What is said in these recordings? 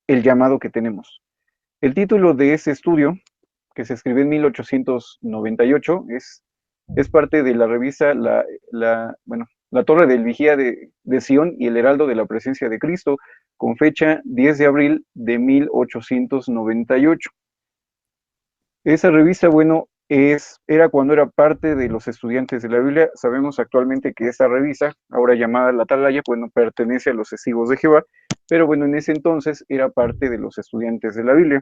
el llamado que tenemos. El título de ese estudio, que se escribió en 1898, es parte de la revista La Torre del Vigía de Sion y el Heraldo de la Presencia de Cristo, con fecha 10 de abril de 1898. Esa revista, bueno, era cuando era parte de los estudiantes de la Biblia. Sabemos actualmente que esta revista, ahora llamada La Atalaya, bueno, pertenece a los Testigos de Jehová, pero bueno, en ese entonces era parte de los estudiantes de la Biblia.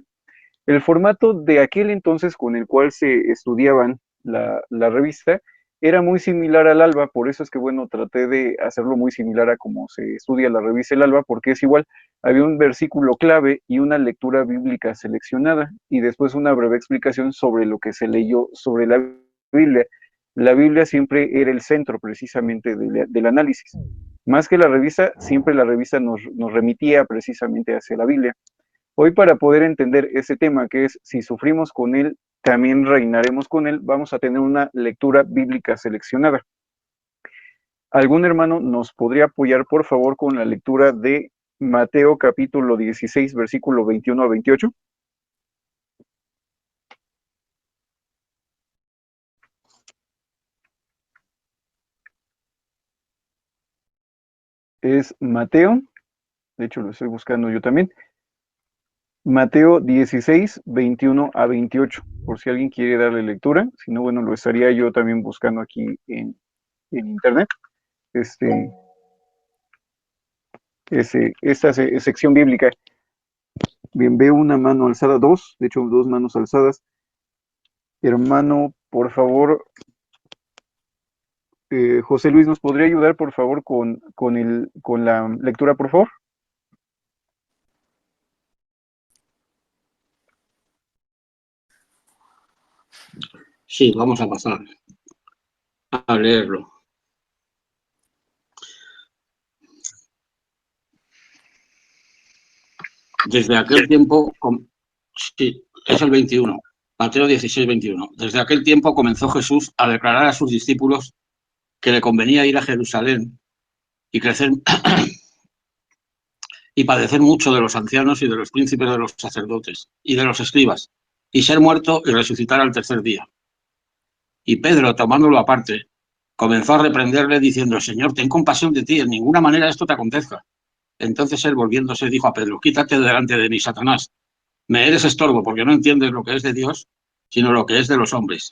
El formato de aquel entonces con el cual se estudiaban la revista era muy similar al Alba, por eso es que, bueno, traté de hacerlo muy similar a cómo se estudia la revista El Alba, porque es igual, había un versículo clave y una lectura bíblica seleccionada, y después una breve explicación sobre lo que se leyó sobre la Biblia. La Biblia siempre era el centro precisamente del análisis. Más que la revista, siempre la revista nos remitía precisamente hacia la Biblia. Hoy, para poder entender ese tema, que es si sufrimos con él, también reinaremos con él, vamos a tener una lectura bíblica seleccionada. ¿Algún hermano nos podría apoyar, por favor, con la lectura de Mateo capítulo 16, versículo 21 a 28? Es Mateo, de hecho lo estoy buscando yo también, Mateo 16, 21 a 28, por si alguien quiere darle lectura. Si no, bueno, lo estaría yo también buscando aquí en internet. Este, esta sección bíblica. Bien, veo una mano alzada, dos, de hecho, dos manos alzadas. Hermano, por favor, José Luis, ¿nos podría ayudar, por favor, con la lectura, por favor? Sí, vamos a pasar a leerlo. Desde aquel tiempo, sí, es el 21, Mateo 16, 21. Desde aquel tiempo comenzó Jesús a declarar a sus discípulos que le convenía ir a Jerusalén y crecer y padecer mucho de los ancianos y de los príncipes de los sacerdotes y de los escribas, y ser muerto y resucitar al tercer día. Y Pedro, tomándolo aparte, comenzó a reprenderle diciendo: Señor, ten compasión de ti, en ninguna manera esto te acontezca. Entonces él, volviéndose, dijo a Pedro: Quítate delante de mí, Satanás. Me eres estorbo, porque no entiendes lo que es de Dios, sino lo que es de los hombres.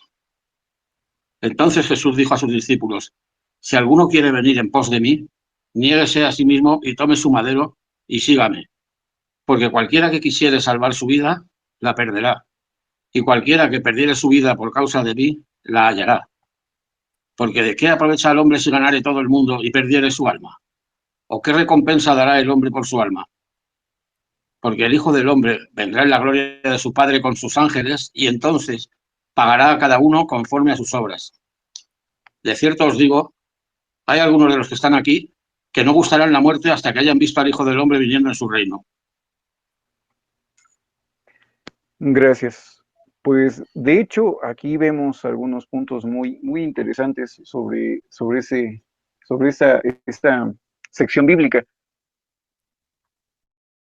Entonces Jesús dijo a sus discípulos: Si alguno quiere venir en pos de mí, niéguese a sí mismo y tome su madero y sígame. Porque cualquiera que quisiere salvar su vida, la perderá. Y cualquiera que perdiere su vida por causa de mí, la hallará. Porque ¿de qué aprovecha el hombre si ganare todo el mundo y perdiere su alma? ¿O qué recompensa dará el hombre por su alma? Porque el Hijo del Hombre vendrá en la gloria de su Padre con sus ángeles, y entonces pagará a cada uno conforme a sus obras. De cierto os digo, hay algunos de los que están aquí que no gustarán la muerte hasta que hayan visto al Hijo del Hombre viniendo en su reino. Gracias. Pues, de hecho, aquí vemos algunos puntos muy, muy interesantes sobre esta sección bíblica.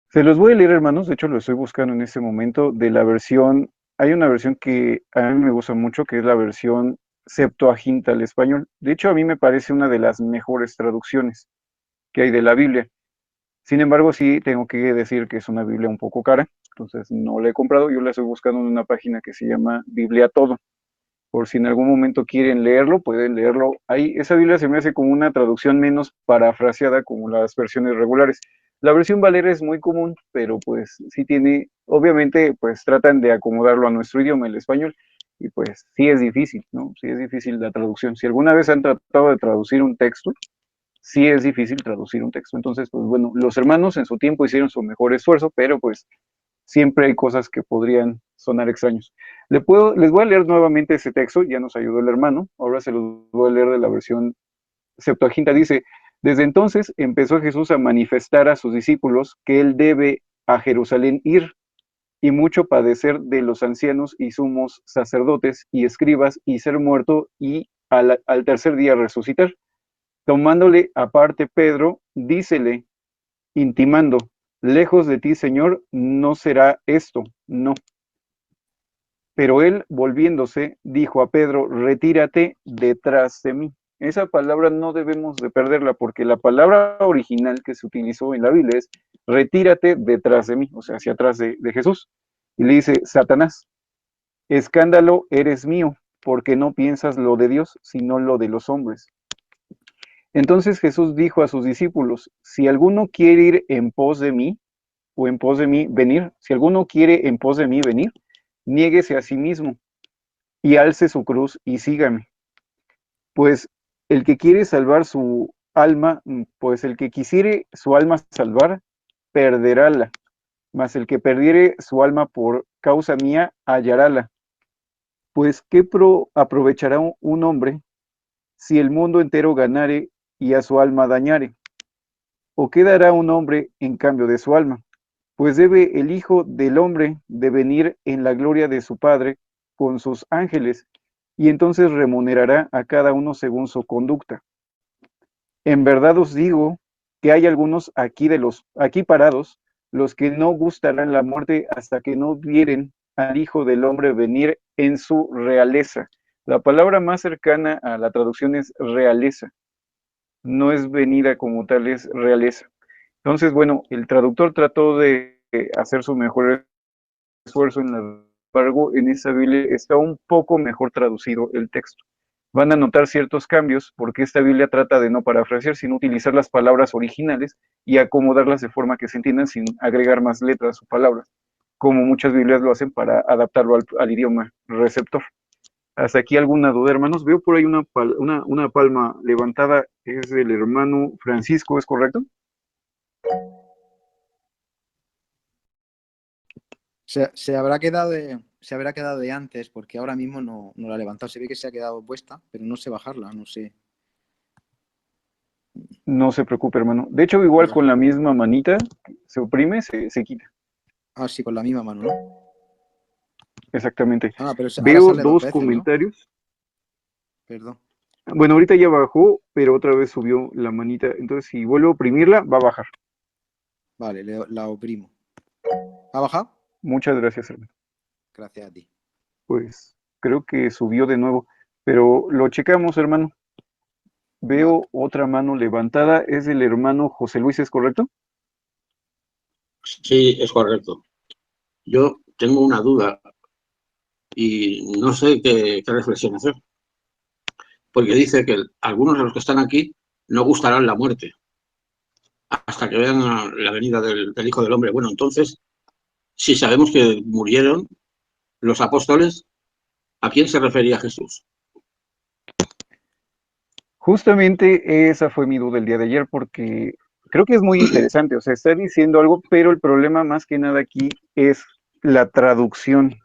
Se los voy a leer, hermanos, de hecho lo estoy buscando en este momento, de la versión, hay una versión que a mí me gusta mucho, que es la versión Septuaginta al español. De hecho, a mí me parece una de las mejores traducciones que hay de la Biblia. Sin embargo, sí tengo que decir que es una Biblia un poco cara, entonces no la he comprado, yo la estoy buscando en una página que se llama Biblia Todo. Por si en algún momento quieren leerlo, pueden leerlo ahí. Esa Biblia se me hace como una traducción menos parafraseada como las versiones regulares. La versión Valera es muy común, pero pues sí tiene, obviamente, pues tratan de acomodarlo a nuestro idioma, el español, y pues sí es difícil, ¿no? Sí es difícil la traducción. Si alguna vez han tratado de traducir un texto, sí es difícil traducir un texto. Entonces, pues bueno, los hermanos en su tiempo hicieron su mejor esfuerzo, pero pues siempre hay cosas que podrían sonar extraños. Les voy a leer nuevamente ese texto, ya nos ayudó el hermano, ahora se los voy a leer de la versión Septuaginta. Dice: desde entonces empezó Jesús a manifestar a sus discípulos que él debe a Jerusalén ir y mucho padecer de los ancianos y sumos sacerdotes y escribas y ser muerto y al tercer día resucitar. Tomándole aparte Pedro, dícele, intimando: lejos de ti, Señor, no será esto, no. Pero él, volviéndose, dijo a Pedro, retírate detrás de mí. Esa palabra no debemos de perderla porque la palabra original que se utilizó en la Biblia es retírate detrás de mí, o sea, hacia atrás de Jesús. Y le dice, Satanás, escándalo eres mío, porque no piensas lo de Dios, sino lo de los hombres. Entonces Jesús dijo a sus discípulos, si alguno quiere ir en pos de mí, o en pos de mí venir, si alguno quiere en pos de mí venir, niéguese a sí mismo y alce su cruz y sígame. Pues el que quiere salvar su alma, pues el que quisiere su alma salvar, perderála, mas el que perdiere su alma por causa mía, hallarála. Pues ¿qué aprovechará un hombre si el mundo entero ganare y a su alma dañare? ¿O qué dará un hombre en cambio de su alma? Pues debe el Hijo del Hombre de venir en la gloria de su Padre con sus ángeles, y entonces remunerará a cada uno según su conducta. En verdad os digo que hay algunos aquí parados, los que no gustarán la muerte hasta que no vieren al Hijo del Hombre venir en su realeza. La palabra más cercana a la traducción es realeza, no es venida como tal, es realeza. Entonces, bueno, el traductor trató de hacer su mejor esfuerzo, embargo, en esa Biblia está un poco mejor traducido el texto. Van a notar ciertos cambios porque esta Biblia trata de no parafrasear, sino utilizar las palabras originales y acomodarlas de forma que se entiendan sin agregar más letras o palabras, como muchas Biblias lo hacen para adaptarlo al idioma receptor. Hasta aquí alguna duda, hermanos. Veo por ahí una palma levantada, es del hermano Francisco, ¿es correcto? Se habrá quedado de antes, porque ahora mismo no la ha levantado. Se ve que se ha quedado puesta, pero no sé bajarla, no sé. No se preocupe, hermano. De hecho, igual con la misma manita, se oprime, se quita. Ah, sí, con la misma mano, ¿no? Exactamente. Ah, pero ahora Veo sale dos dos veces, ¿no? comentarios. Perdón. Bueno, ahorita ya bajó, pero otra vez subió la manita. Entonces, si vuelvo a oprimirla, va a bajar. Vale, la oprimo. ¿Ha bajado? Muchas gracias, hermano. Gracias a ti. Pues creo que subió de nuevo, pero lo checamos, hermano. Veo Vale. otra mano levantada. Es el hermano José Luis, ¿es correcto? Sí, es correcto. Yo tengo una duda y no sé qué reflexión hacer. Porque dice que algunos de los que están aquí no gustarán la muerte hasta que vean la venida del Hijo del Hombre. Bueno, entonces, si sabemos que murieron los apóstoles, ¿a quién se refería Jesús? Justamente esa fue mi duda el día de ayer porque creo que es muy interesante. O sea, está diciendo algo, pero el problema más que nada aquí es la traducción.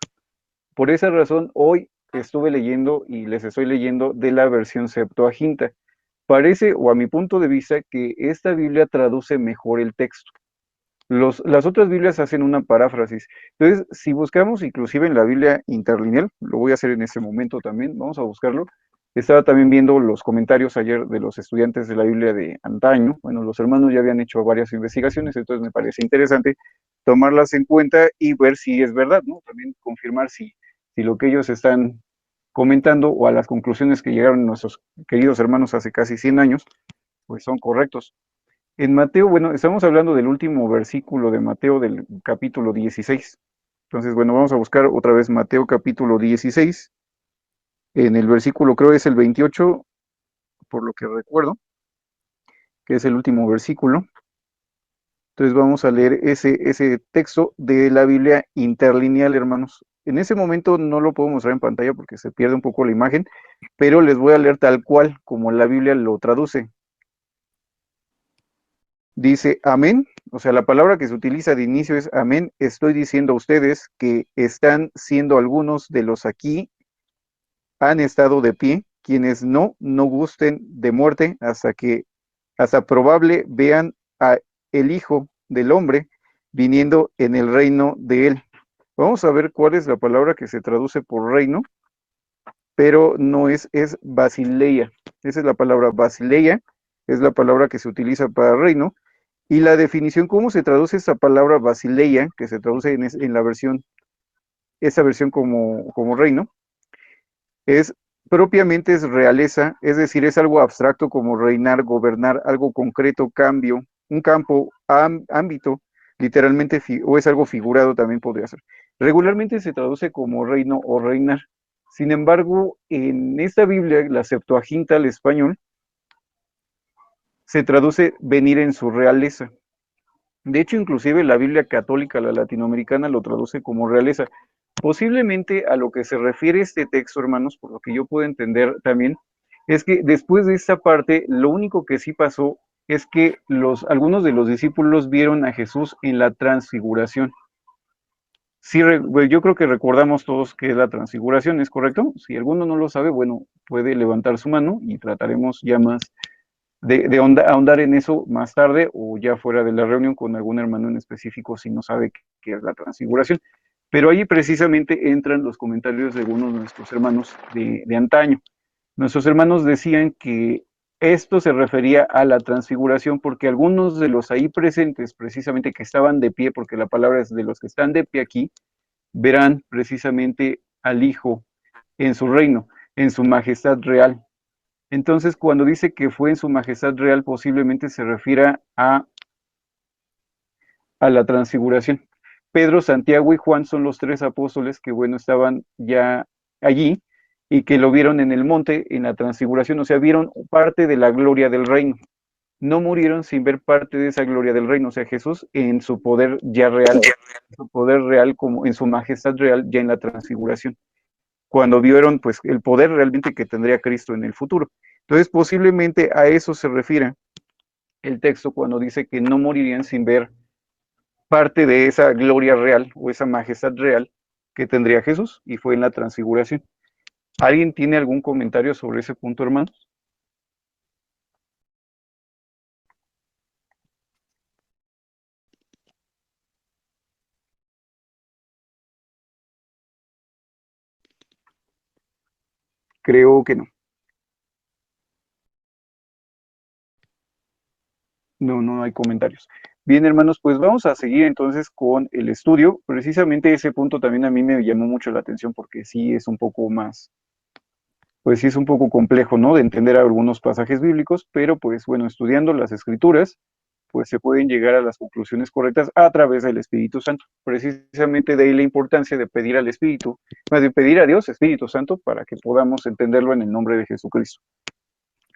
Por esa razón, hoy estuve leyendo y les estoy leyendo de la versión Septuaginta. Parece, o a mi punto de vista, que esta Biblia traduce mejor el texto. Las otras Biblias hacen una paráfrasis. Entonces, si buscamos inclusive en la Biblia interlineal, lo voy a hacer en este momento también, vamos a buscarlo. Estaba también viendo los comentarios ayer de los estudiantes de la Biblia de antaño. Bueno, los hermanos ya habían hecho varias investigaciones, entonces me parece interesante tomarlas en cuenta y ver si es verdad, ¿no? También confirmar si lo que ellos están comentando o a las conclusiones que llegaron nuestros queridos hermanos hace casi 100 años, pues son correctos. En Mateo, bueno, estamos hablando del último versículo de Mateo del capítulo 16. Entonces, bueno, vamos a buscar otra vez Mateo capítulo 16. En el versículo, creo es el 28, por lo que recuerdo, que es el último versículo. Entonces vamos a leer ese texto de la Biblia interlineal, hermanos. En ese momento no lo puedo mostrar en pantalla porque se pierde un poco la imagen, pero les voy a leer tal cual como la Biblia lo traduce. Dice amén, o sea, la palabra que se utiliza de inicio es amén. Estoy diciendo a ustedes que están siendo algunos de los aquí, han estado de pie, quienes no gusten de muerte hasta probable vean a el Hijo del Hombre viniendo en el reino de él. Vamos a ver cuál es la palabra que se traduce por reino, pero no es basileia. Esa es la palabra basileia, es la palabra que se utiliza para reino. Y la definición, ¿cómo se traduce esa palabra basileia, que se traduce en la versión, esa versión como reino? Es propiamente es realeza, es decir, es algo abstracto como reinar, gobernar, algo concreto, cambio, un campo, ámbito, literalmente, o es algo figurado también podría ser. Regularmente se traduce como reino o reinar. Sin embargo, en esta Biblia, la Septuaginta al español, se traduce venir en su realeza. De hecho, inclusive la Biblia católica, la latinoamericana, lo traduce como realeza. Posiblemente a lo que se refiere este texto, hermanos, por lo que yo puedo entender también, es que después de esta parte, lo único que sí pasó es que algunos de los discípulos vieron a Jesús en la transfiguración. Sí, yo creo que recordamos todos que es la transfiguración, ¿es correcto? Si alguno no lo sabe, bueno, puede levantar su mano y trataremos ya más de ahondar en eso más tarde o ya fuera de la reunión con algún hermano en específico si no sabe qué es la transfiguración. Pero ahí precisamente entran los comentarios de algunos de nuestros hermanos de antaño. Nuestros hermanos decían que esto se refería a la transfiguración porque algunos de los ahí presentes, precisamente que estaban de pie, porque la palabra es de los que están de pie aquí, verán precisamente al Hijo en su reino, en su majestad real. Entonces, cuando dice que fue en su majestad real, posiblemente se refiera a la transfiguración. Pedro, Santiago y Juan son los tres apóstoles que, bueno, estaban ya allí y que lo vieron en el monte, en la transfiguración, o sea, vieron parte de la gloria del reino. No murieron sin ver parte de esa gloria del reino, o sea, Jesús en su poder ya real, su poder real como en su majestad real ya en la transfiguración, cuando vieron pues el poder realmente que tendría Cristo en el futuro. Entonces, posiblemente a eso se refiere el texto cuando dice que no morirían sin ver parte de esa gloria real o esa majestad real que tendría Jesús y fue en la transfiguración. ¿Alguien tiene algún comentario sobre ese punto, hermanos? Creo que no. No hay comentarios. Bien, hermanos, pues vamos a seguir entonces con el estudio. Precisamente ese punto también a mí me llamó mucho la atención porque sí es un poco más, pues sí es un poco complejo, ¿no? De entender algunos pasajes bíblicos, pero pues bueno, estudiando las escrituras, pues se pueden llegar a las conclusiones correctas a través del Espíritu Santo. Precisamente de ahí la importancia de pedir al Espíritu, más de pedir a Dios, Espíritu Santo, para que podamos entenderlo en el nombre de Jesucristo.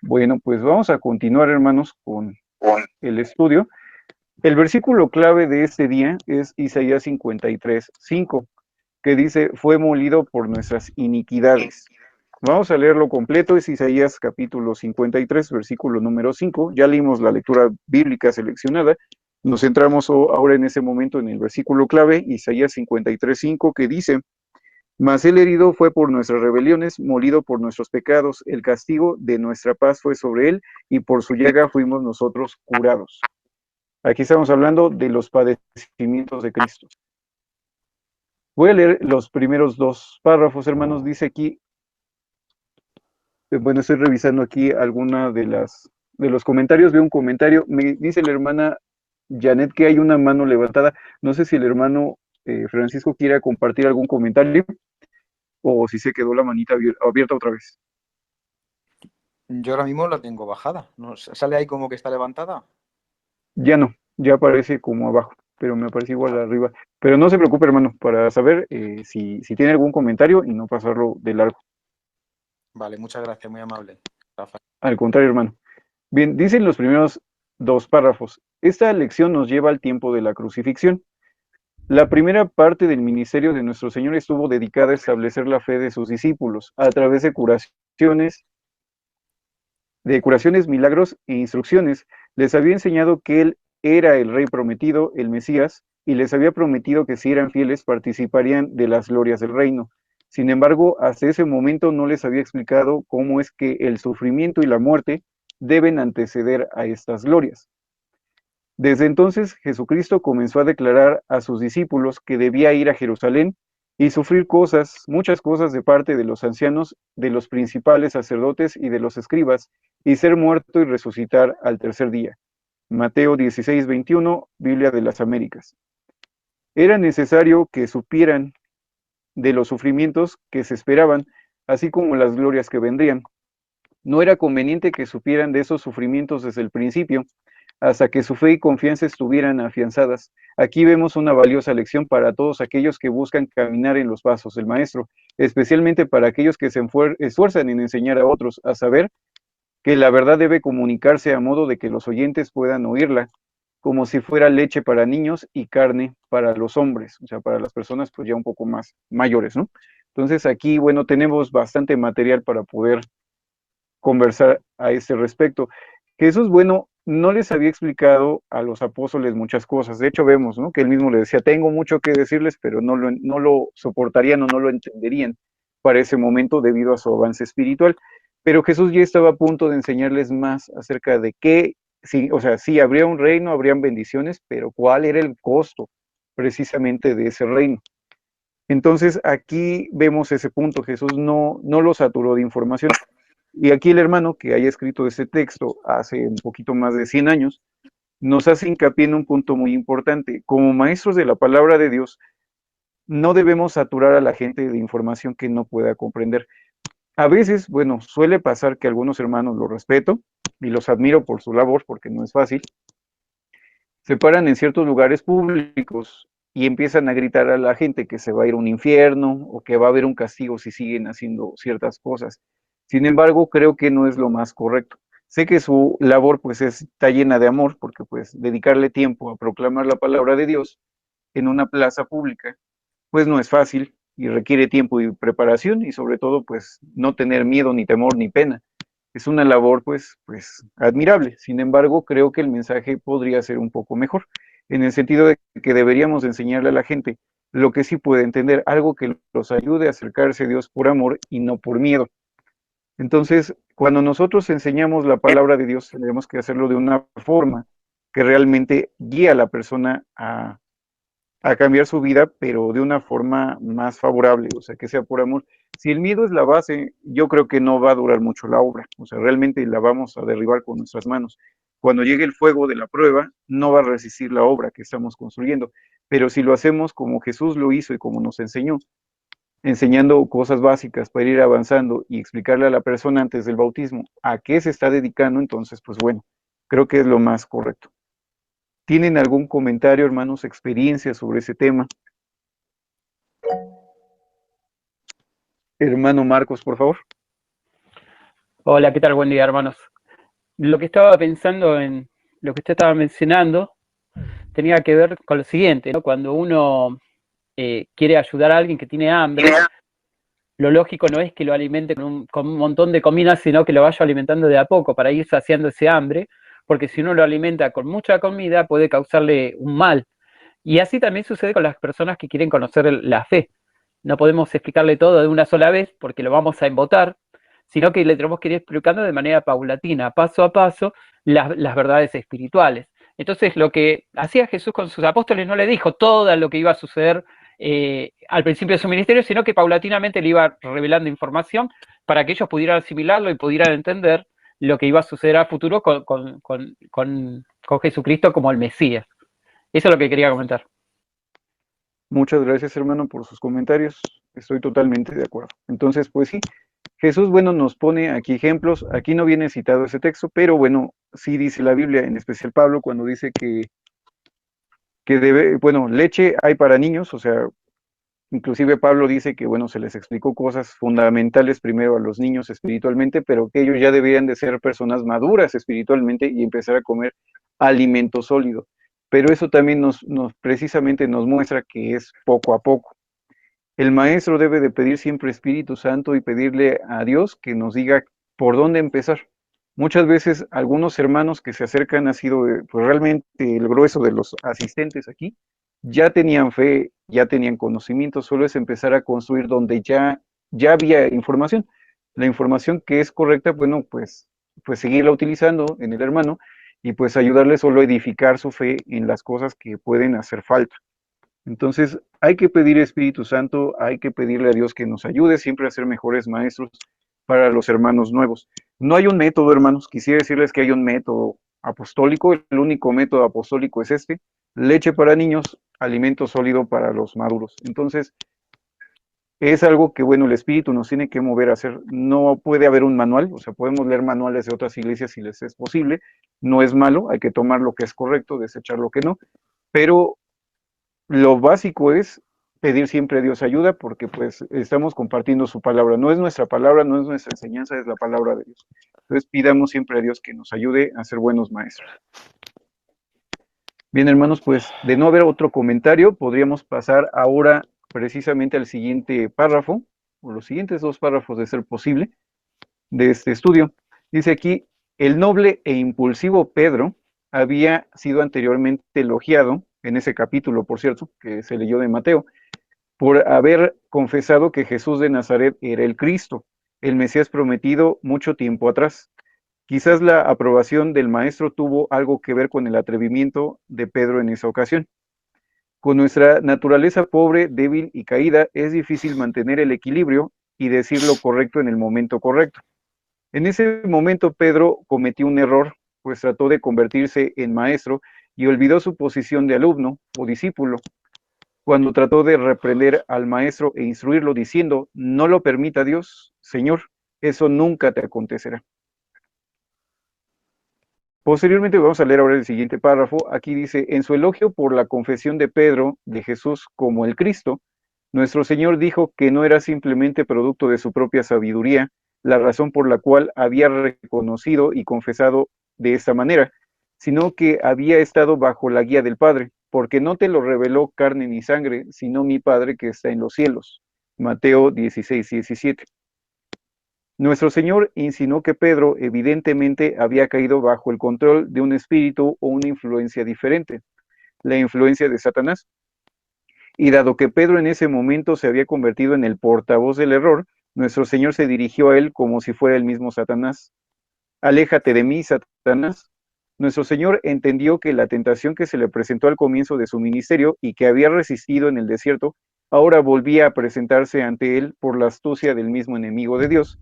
Bueno, pues vamos a continuar, hermanos, con el estudio. El versículo clave de este día es Isaías 53:5, que dice, fue molido por nuestras iniquidades. Vamos a leerlo completo, es Isaías capítulo 53, versículo número 5. Ya leímos la lectura bíblica seleccionada. Nos centramos ahora en ese momento en el versículo clave, Isaías 53:5, que dice, mas el herido fue por nuestras rebeliones, molido por nuestros pecados, el castigo de nuestra paz fue sobre él, y por su llaga fuimos nosotros curados. Aquí estamos hablando de los padecimientos de Cristo. Voy a leer los primeros dos párrafos, hermanos. Dice aquí, bueno, estoy revisando aquí alguna de los comentarios. Veo un comentario. Me dice la hermana Janet que hay una mano levantada. No sé si el hermano Francisco quiera compartir algún comentario o si se quedó la manita abierta otra vez. Yo ahora mismo la tengo bajada. ¿No? ¿Sale ahí como que está levantada? Ya no, ya aparece como abajo, pero me aparece igual arriba. Pero no se preocupe, hermano, para saber si tiene algún comentario y no pasarlo de largo. Vale, muchas gracias, muy amable, Rafa. Al contrario, hermano. Bien, dicen los primeros dos párrafos. Esta lección nos lleva al tiempo de la crucifixión. La primera parte del ministerio de nuestro Señor estuvo dedicada a establecer la fe de sus discípulos a través de curaciones, milagros e instrucciones. Les había enseñado que Él era el Rey prometido, el Mesías, y les había prometido que si eran fieles participarían de las glorias del reino. Sin embargo, hasta ese momento no les había explicado cómo es que el sufrimiento y la muerte deben anteceder a estas glorias. Desde entonces, Jesucristo comenzó a declarar a sus discípulos que debía ir a Jerusalén y sufrir cosas, muchas cosas de parte de los ancianos, de los principales sacerdotes y de los escribas, y ser muerto y resucitar al tercer día. Mateo 16:21, Biblia de las Américas. Era necesario que supieran de los sufrimientos que se esperaban, así como las glorias que vendrían. No era conveniente que supieran de esos sufrimientos desde el principio, hasta que su fe y confianza estuvieran afianzadas. Aquí vemos una valiosa lección para todos aquellos que buscan caminar en los pasos del Maestro, especialmente para aquellos que se esfuerzan en enseñar a otros, a saber que la verdad debe comunicarse a modo de que los oyentes puedan oírla, como si fuera leche para niños y carne para los hombres, o sea, para las personas pues ya un poco más mayores, ¿no? Entonces aquí, bueno, tenemos bastante material para poder conversar a este respecto. Jesús, bueno, no les había explicado a los apóstoles muchas cosas. De hecho, vemos, ¿no?, que él mismo les decía, tengo mucho que decirles, pero no lo soportarían o no lo entenderían para ese momento debido a su avance espiritual. Pero Jesús ya estaba a punto de enseñarles más acerca de qué, sí, o sea, sí, habría un reino, habrían bendiciones, pero cuál era el costo precisamente de ese reino. Entonces, aquí vemos ese punto. Jesús no lo saturó de información. Y aquí el hermano que haya escrito ese texto hace un poquito más de 100 años, nos hace hincapié en un punto muy importante. Como maestros de la palabra de Dios, no debemos saturar a la gente de información que no pueda comprender. A veces, bueno, suele pasar que algunos hermanos, los respeto y los admiro por su labor, porque no es fácil, se paran en ciertos lugares públicos y empiezan a gritar a la gente que se va a ir a un infierno o que va a haber un castigo si siguen haciendo ciertas cosas. Sin embargo, creo que no es lo más correcto. Sé que su labor pues está llena de amor, porque pues dedicarle tiempo a proclamar la palabra de Dios en una plaza pública pues no es fácil y requiere tiempo y preparación y sobre todo pues no tener miedo ni temor ni pena. Es una labor pues admirable. Sin embargo, creo que el mensaje podría ser un poco mejor, en el sentido de que deberíamos enseñarle a la gente lo que sí puede entender, algo que los ayude a acercarse a Dios por amor y no por miedo. Entonces, cuando nosotros enseñamos la palabra de Dios, tenemos que hacerlo de una forma que realmente guíe a la persona a cambiar su vida, pero de una forma más favorable, o sea, que sea por amor. Si el miedo es la base, yo creo que no va a durar mucho la obra, o sea, realmente la vamos a derribar con nuestras manos. Cuando llegue el fuego de la prueba, no va a resistir la obra que estamos construyendo, pero si lo hacemos como Jesús lo hizo y como nos enseñó, enseñando cosas básicas para ir avanzando y explicarle a la persona antes del bautismo a qué se está dedicando, entonces, pues bueno, creo que es lo más correcto. ¿Tienen algún comentario, hermanos, experiencia sobre ese tema? Hermano Marcos, por favor. Hola, ¿qué tal? Buen día, hermanos. Lo que estaba pensando en lo que usted estaba mencionando tenía que ver con lo siguiente, ¿no? Cuando uno quiere ayudar a alguien que tiene hambre, lo lógico no es que lo alimente con un montón de comida, sino que lo vaya alimentando de a poco para ir saciando ese hambre, porque si uno lo alimenta con mucha comida puede causarle un mal. Y así también sucede con las personas que quieren conocer la fe. No podemos explicarle todo de una sola vez porque lo vamos a embotar, sino que le tenemos que ir explicando de manera paulatina, paso a paso, las verdades espirituales. Entonces, lo que hacía Jesús con sus apóstoles no le dijo todo lo que iba a suceder al principio de su ministerio, sino que paulatinamente le iba revelando información para que ellos pudieran asimilarlo y pudieran entender lo que iba a suceder a futuro con Jesucristo como el Mesías. Eso es lo que quería comentar. Muchas gracias, hermano, por sus comentarios. Estoy totalmente de acuerdo. Entonces, pues sí, Jesús, bueno, nos pone aquí ejemplos. Aquí no viene citado ese texto, pero bueno, sí dice la Biblia, en especial Pablo, cuando dice que debe, bueno, leche hay para niños, o sea, inclusive Pablo dice que, bueno, se les explicó cosas fundamentales primero a los niños espiritualmente, pero que ellos ya deberían de ser personas maduras espiritualmente y empezar a comer alimento sólido. Pero eso también precisamente nos muestra que es poco a poco. El maestro debe de pedir siempre Espíritu Santo y pedirle a Dios que nos diga por dónde empezar. Muchas veces algunos hermanos que se acercan, ha sido pues realmente el grueso de los asistentes aquí, ya tenían fe, ya tenían conocimiento, solo es empezar a construir donde ya había información. La información que es correcta, bueno, pues seguirla utilizando en el hermano y pues ayudarle solo a edificar su fe en las cosas que pueden hacer falta. Entonces, hay que pedir Espíritu Santo, hay que pedirle a Dios que nos ayude siempre a ser mejores maestros para los hermanos nuevos. No hay un método, hermanos, quisiera decirles que hay un método apostólico, el único método apostólico es este, leche para niños, alimento sólido para los maduros. Entonces, es algo que, bueno, el Espíritu nos tiene que mover a hacer. No puede haber un manual, o sea, podemos leer manuales de otras iglesias si les es posible, no es malo, hay que tomar lo que es correcto, desechar lo que no, pero lo básico es pedir siempre a Dios ayuda porque pues estamos compartiendo su palabra. No es nuestra palabra, no es nuestra enseñanza, es la palabra de Dios. Entonces pidamos siempre a Dios que nos ayude a ser buenos maestros. Bien, hermanos, pues de no haber otro comentario, podríamos pasar ahora precisamente al siguiente párrafo, o los siguientes dos párrafos de ser posible, de este estudio. Dice aquí, el noble e impulsivo Pedro había sido anteriormente elogiado, en ese capítulo, por cierto, que se leyó de Mateo, por haber confesado que Jesús de Nazaret era el Cristo, el Mesías prometido mucho tiempo atrás. Quizás la aprobación del maestro tuvo algo que ver con el atrevimiento de Pedro en esa ocasión. Con nuestra naturaleza pobre, débil y caída, es difícil mantener el equilibrio y decir lo correcto en el momento correcto. En ese momento Pedro cometió un error, pues trató de convertirse en maestro y olvidó su posición de alumno o discípulo. Cuando trató de reprender al maestro e instruirlo diciendo, no lo permita Dios, Señor, eso nunca te acontecerá. Posteriormente vamos a leer ahora el siguiente párrafo. Aquí dice, en su elogio por la confesión de Pedro de Jesús como el Cristo, nuestro Señor dijo que no era simplemente producto de su propia sabiduría, la razón por la cual había reconocido y confesado de esta manera, sino que había estado bajo la guía del Padre, porque no te lo reveló carne ni sangre, sino mi Padre que está en los cielos. Mateo 16:17. Nuestro Señor insinuó que Pedro evidentemente había caído bajo el control de un espíritu o una influencia diferente, la influencia de Satanás. Y dado que Pedro en ese momento se había convertido en el portavoz del error, nuestro Señor se dirigió a él como si fuera el mismo Satanás. Aléjate de mí, Satanás. Nuestro Señor entendió que la tentación que se le presentó al comienzo de su ministerio y que había resistido en el desierto, ahora volvía a presentarse ante él por la astucia del mismo enemigo de Dios.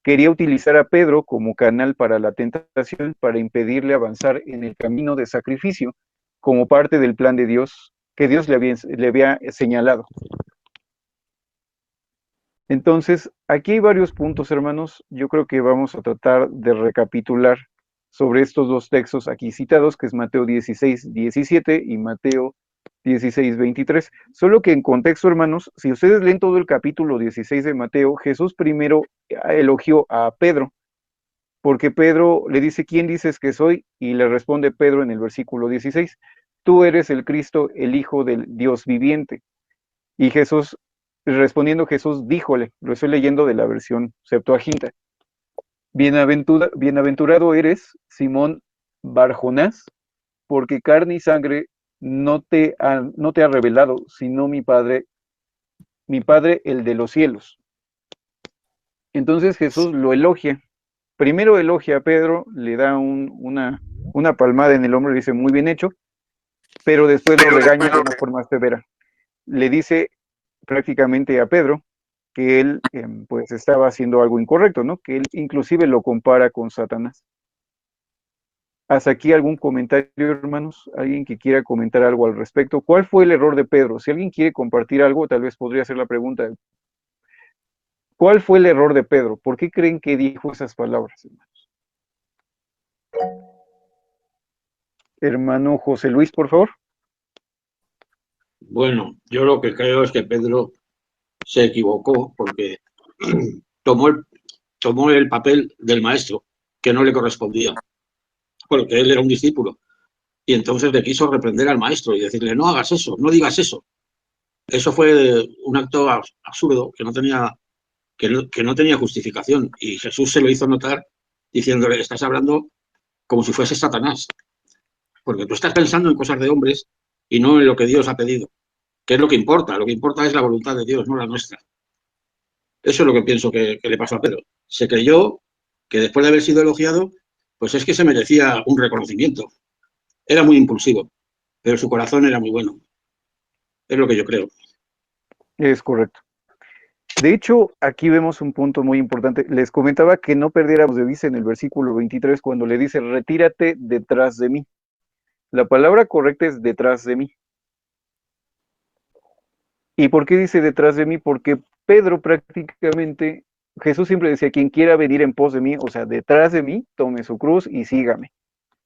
Quería utilizar a Pedro como canal para la tentación para impedirle avanzar en el camino de sacrificio como parte del plan de Dios que Dios le había señalado. Entonces, aquí hay varios puntos, hermanos. Yo creo que vamos a tratar de recapitular sobre estos dos textos aquí citados, que es Mateo 16:17 y Mateo 16:23. Solo que en contexto, hermanos, si ustedes leen todo el capítulo 16 de Mateo, Jesús primero elogió a Pedro, porque Pedro le dice, ¿quién dices que soy? Y le responde Pedro en el versículo 16, tú eres el Cristo, el Hijo del Dios viviente. Y Jesús, respondiendo Jesús, díjole, lo estoy leyendo de la versión Septuaginta, bienaventurado eres, Simón Barjonás, porque carne y sangre no te ha revelado, sino mi Padre el de los cielos. Entonces Jesús lo elogia. Primero elogia a Pedro, le da una palmada en el hombro y dice, muy bien hecho, pero después lo regaña de una forma severa. Le dice prácticamente a Pedro que él pues estaba haciendo algo incorrecto, ¿no? Que él inclusive lo compara con Satanás. ¿Hasta aquí algún comentario, hermanos? ¿Alguien que quiera comentar algo al respecto? ¿Cuál fue el error de Pedro? Si alguien quiere compartir algo, tal vez podría hacer la pregunta. ¿Cuál fue el error de Pedro? ¿Por qué creen que dijo esas palabras, hermanos? Hermano José Luis, por favor. Bueno, yo lo que creo es que Pedro se equivocó porque tomó el papel del maestro que no le correspondía, porque él era un discípulo. Y entonces le quiso reprender al maestro y decirle, no hagas eso, no digas eso. Eso fue un acto absurdo que no tenía justificación. Y Jesús se lo hizo notar diciéndole, estás hablando como si fuese Satanás, porque tú estás pensando en cosas de hombres y no en lo que Dios ha pedido, que es lo que importa. Lo que importa es la voluntad de Dios, no la nuestra. Eso es lo que pienso que le pasó a Pedro. Se creyó que después de haber sido elogiado, pues es que se merecía un reconocimiento. Era muy impulsivo, pero su corazón era muy bueno. Es lo que yo creo. Es correcto. De hecho, aquí vemos un punto muy importante. Les comentaba que no perdiéramos de vista en el versículo 23 cuando le dice, retírate detrás de mí. La palabra correcta es detrás de mí. ¿Y por qué dice detrás de mí? Porque Pedro prácticamente, Jesús siempre decía, quien quiera venir en pos de mí, o sea, detrás de mí, tome su cruz y sígame.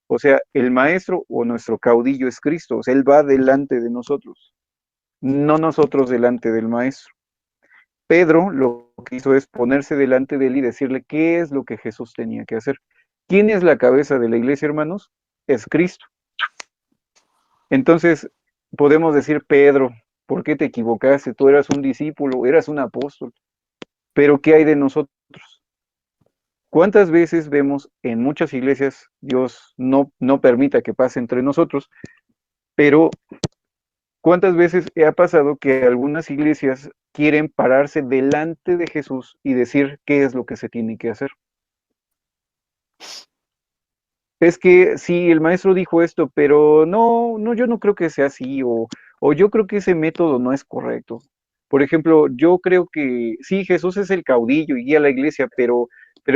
O sea, el maestro o nuestro caudillo es Cristo, o sea, Él va delante de nosotros, no nosotros delante del maestro. Pedro lo que hizo es ponerse delante de él y decirle qué es lo que Jesús tenía que hacer. ¿Quién es la cabeza de la iglesia, hermanos? Es Cristo. Entonces, podemos decir, Pedro, ¿por qué te equivocaste? Tú eras un discípulo, eras un apóstol, pero ¿qué hay de nosotros? ¿Cuántas veces vemos en muchas iglesias, Dios no permita que pase entre nosotros, pero cuántas veces ha pasado que algunas iglesias quieren pararse delante de Jesús y decir qué es lo que se tiene que hacer? Es que sí, el maestro dijo esto, pero no, yo no creo que sea así, o yo creo que ese método no es correcto. Por ejemplo, yo creo que sí, Jesús es el caudillo y guía a la iglesia, pero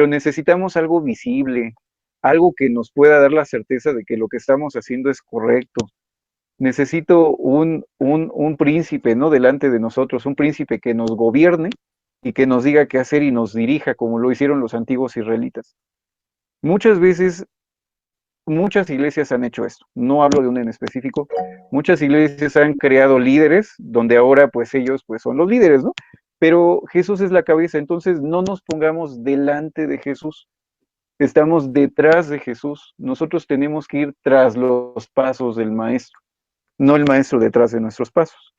necesitamos algo visible, algo que nos pueda dar la certeza de que lo que estamos haciendo es correcto. Necesito un príncipe, ¿no? Delante de nosotros, un príncipe que nos gobierne y que nos diga qué hacer y nos dirija, como lo hicieron los antiguos israelitas. Muchas veces muchas iglesias han hecho esto, no hablo de una en específico, muchas iglesias han creado líderes, donde ahora pues ellos pues son los líderes, ¿no? Pero Jesús es la cabeza, entonces no nos pongamos delante de Jesús, estamos detrás de Jesús, nosotros tenemos que ir tras los pasos del maestro, no el maestro detrás de nuestros pasos.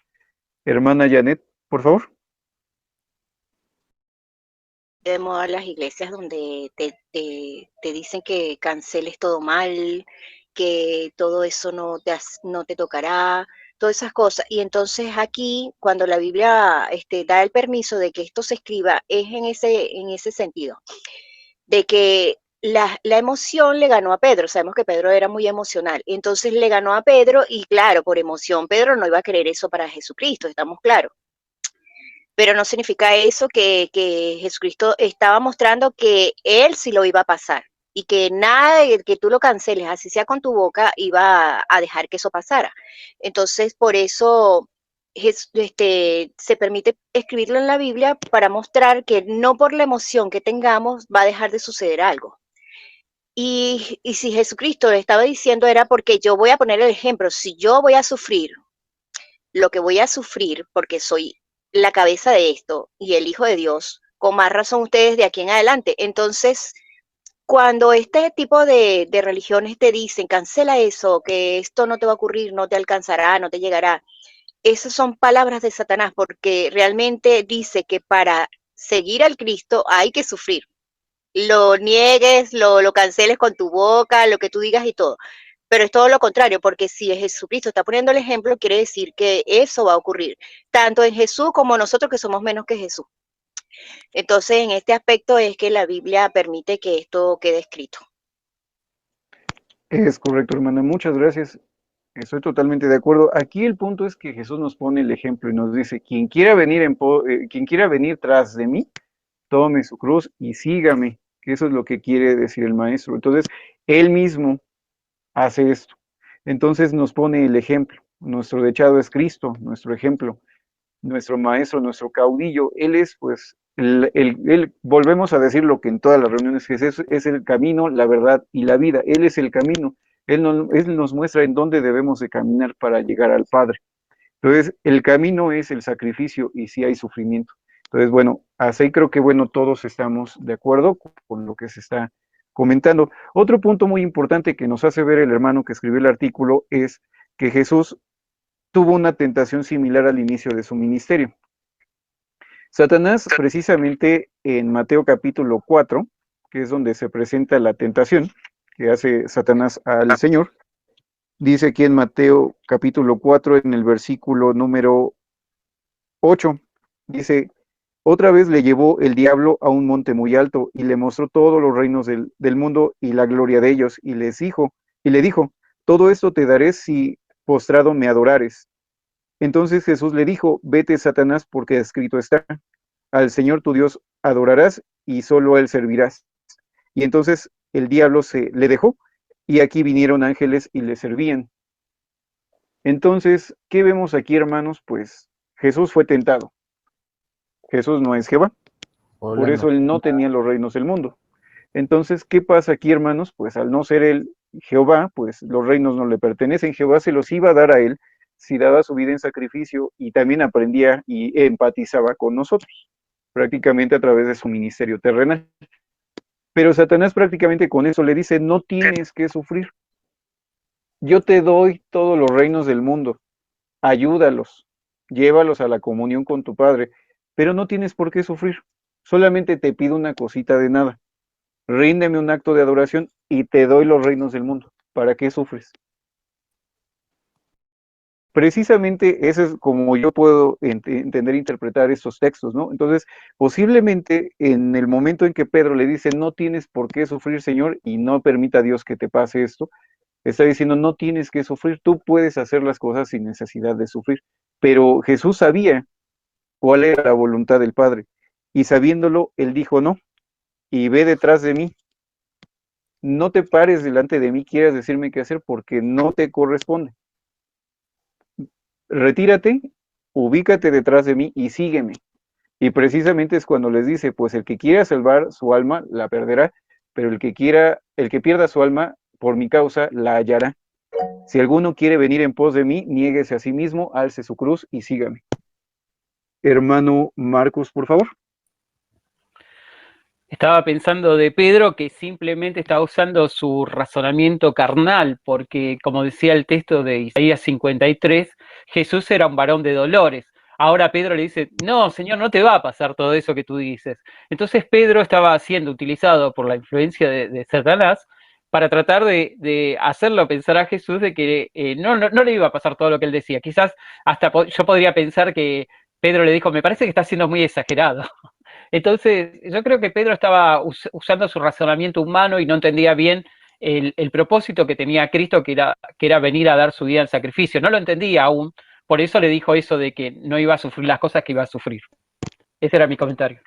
Hermana Janet, por favor. De moda las iglesias donde te dicen que canceles todo mal, que todo eso no te tocará, todas esas cosas. Y entonces aquí, cuando la Biblia da el permiso de que esto se escriba, es en ese sentido, de que la emoción le ganó a Pedro. Sabemos que Pedro era muy emocional. Entonces le ganó a Pedro y claro, por emoción, Pedro no iba a querer eso para Jesucristo, estamos claros, pero no significa eso que Jesucristo estaba mostrando que él sí lo iba a pasar y que nada de que tú lo canceles, así sea con tu boca, iba a dejar que eso pasara. Entonces, por eso se permite escribirlo en la Biblia para mostrar que no por la emoción que tengamos va a dejar de suceder algo. Y si Jesucristo le estaba diciendo era porque yo voy a poner el ejemplo, si yo voy a sufrir lo que voy a sufrir porque soy la cabeza de esto y el Hijo de Dios, con más razón ustedes de aquí en adelante. Entonces, cuando este tipo de religiones te dicen, cancela eso, que esto no te va a ocurrir, no te alcanzará, no te llegará, esas son palabras de Satanás, porque realmente dice que para seguir al Cristo hay que sufrir. Lo niegues, lo canceles con tu boca, lo que tú digas y todo. Pero es todo lo contrario, porque si Jesucristo está poniendo el ejemplo, quiere decir que eso va a ocurrir, tanto en Jesús como nosotros que somos menos que Jesús. Entonces, en este aspecto es que la Biblia permite que esto quede escrito. Es correcto, hermana, muchas gracias. Estoy totalmente de acuerdo. Aquí el punto es que Jesús nos pone el ejemplo y nos dice, quien quiera venir tras de mí, tome su cruz y sígame, que eso es lo que quiere decir el maestro. Entonces, él mismo hace esto. Entonces nos pone el ejemplo. Nuestro dechado es Cristo, nuestro ejemplo, nuestro maestro, nuestro caudillo. Él es, pues, volvemos a decir lo que en todas las reuniones, que es el camino, la verdad y la vida. Él es el camino. Él nos muestra en dónde debemos de caminar para llegar al Padre. Entonces, el camino es el sacrificio y sí hay sufrimiento. Entonces, bueno, así creo que, bueno, todos estamos de acuerdo con lo que se está comentando. Otro punto muy importante que nos hace ver el hermano que escribió el artículo es que Jesús tuvo una tentación similar al inicio de su ministerio. Satanás, precisamente en Mateo capítulo 4, que es donde se presenta la tentación que hace Satanás al Señor, dice aquí en Mateo capítulo 4, en el versículo número 8, dice, otra vez le llevó el diablo a un monte muy alto y le mostró todos los reinos del mundo y la gloria de ellos, y le dijo, todo esto te daré si postrado me adorares. Entonces Jesús le dijo, vete, Satanás, porque escrito está, al Señor tu Dios adorarás y solo a Él servirás. Y entonces el diablo le dejó, y aquí vinieron ángeles y le servían. Entonces, ¿qué vemos aquí, hermanos? Pues Jesús fue tentado. Jesús no es Jehová, por Hola, eso él no tenía los reinos del mundo. Entonces, ¿qué pasa aquí, hermanos? Pues al no ser él Jehová, pues los reinos no le pertenecen. Jehová se los iba a dar a él si daba su vida en sacrificio y también aprendía y empatizaba con nosotros, prácticamente a través de su ministerio terrenal. Pero Satanás prácticamente con eso le dice, no tienes que sufrir. Yo te doy todos los reinos del mundo, ayúdalos, llévalos a la comunión con tu Padre, pero no tienes por qué sufrir. Solamente te pido una cosita de nada. Ríndeme un acto de adoración y te doy los reinos del mundo. ¿Para qué sufres? Precisamente eso es como yo puedo entender e interpretar estos textos, ¿no? Entonces, posiblemente en el momento en que Pedro le dice, no tienes por qué sufrir, Señor, y no permita a Dios que te pase esto, está diciendo, no tienes que sufrir, tú puedes hacer las cosas sin necesidad de sufrir. Pero Jesús sabía cuál era la voluntad del Padre, y sabiéndolo, él dijo, no, y ve detrás de mí, no te pares delante de mí, quieras decirme qué hacer, porque no te corresponde. Retírate, ubícate detrás de mí y sígueme. Y precisamente es cuando les dice, pues el que quiera salvar su alma, la perderá, pero el que pierda su alma, por mi causa, la hallará. Si alguno quiere venir en pos de mí, niéguese a sí mismo, alce su cruz y sígame. Hermano Marcos, por favor. Estaba pensando de Pedro que simplemente estaba usando su razonamiento carnal, porque como decía el texto de Isaías 53, Jesús era un varón de dolores. Ahora Pedro le dice, no, Señor, no te va a pasar todo eso que tú dices. Entonces Pedro estaba siendo utilizado por la influencia de Satanás para tratar de hacerlo pensar a Jesús de que no le iba a pasar todo lo que él decía. Quizás hasta yo podría pensar que Pedro le dijo, me parece que está siendo muy exagerado. Entonces, yo creo que Pedro estaba usando su razonamiento humano y no entendía bien el propósito que tenía Cristo, que era venir a dar su vida en sacrificio. No lo entendía aún, por eso le dijo eso de que no iba a sufrir las cosas que iba a sufrir. Ese era mi comentario.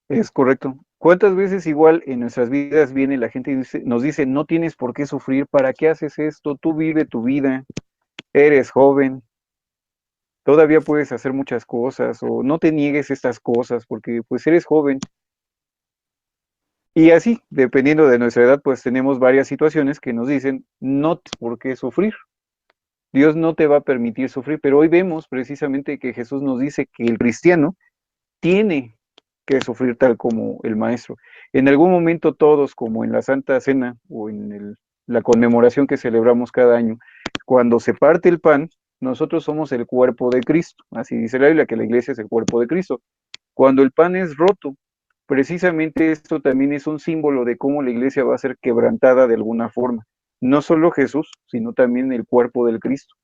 Es correcto. ¿Cuántas veces igual en nuestras vidas viene la gente y nos dice, no tienes por qué sufrir, ¿para qué haces esto? Tú vive tu vida, eres joven, todavía puedes hacer muchas cosas, o no te niegues estas cosas porque pues eres joven. Y así, dependiendo de nuestra edad, pues tenemos varias situaciones que nos dicen, no tienes por qué sufrir. Dios no te va a permitir sufrir, pero hoy vemos precisamente que Jesús nos dice que el cristiano tiene que sufrir tal como el Maestro. En algún momento todos, como en la Santa Cena o en la conmemoración que celebramos cada año, cuando se parte el pan, nosotros somos el cuerpo de Cristo. Así dice la Biblia, que la iglesia es el cuerpo de Cristo. Cuando el pan es roto, precisamente esto también es un símbolo de cómo la iglesia va a ser quebrantada de alguna forma. No solo Jesús, sino también el cuerpo del Cristo.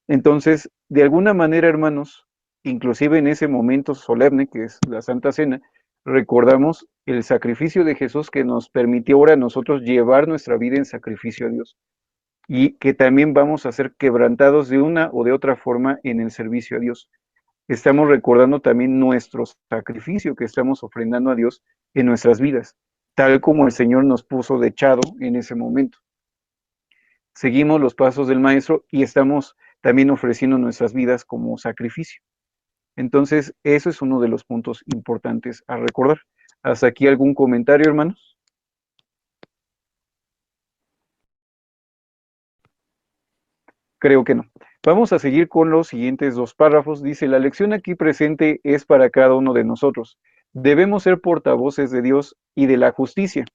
Entonces, de alguna manera, hermanos, inclusive en ese momento solemne que es la Santa Cena, recordamos el sacrificio de Jesús que nos permitió ahora a nosotros llevar nuestra vida en sacrificio a Dios y que también vamos a ser quebrantados de una o de otra forma en el servicio a Dios. Estamos recordando también nuestro sacrificio que estamos ofrendando a Dios en nuestras vidas, tal como el Señor nos puso de echado en ese momento. Seguimos los pasos del Maestro y estamos también ofreciendo nuestras vidas como sacrificio. Entonces, eso es uno de los puntos importantes a recordar. ¿Hasta aquí algún comentario, hermanos? Creo que no. Vamos a seguir con los siguientes dos párrafos. Dice, la lección aquí presente es para cada uno de nosotros. Debemos ser portavoces de Dios y de la justicia.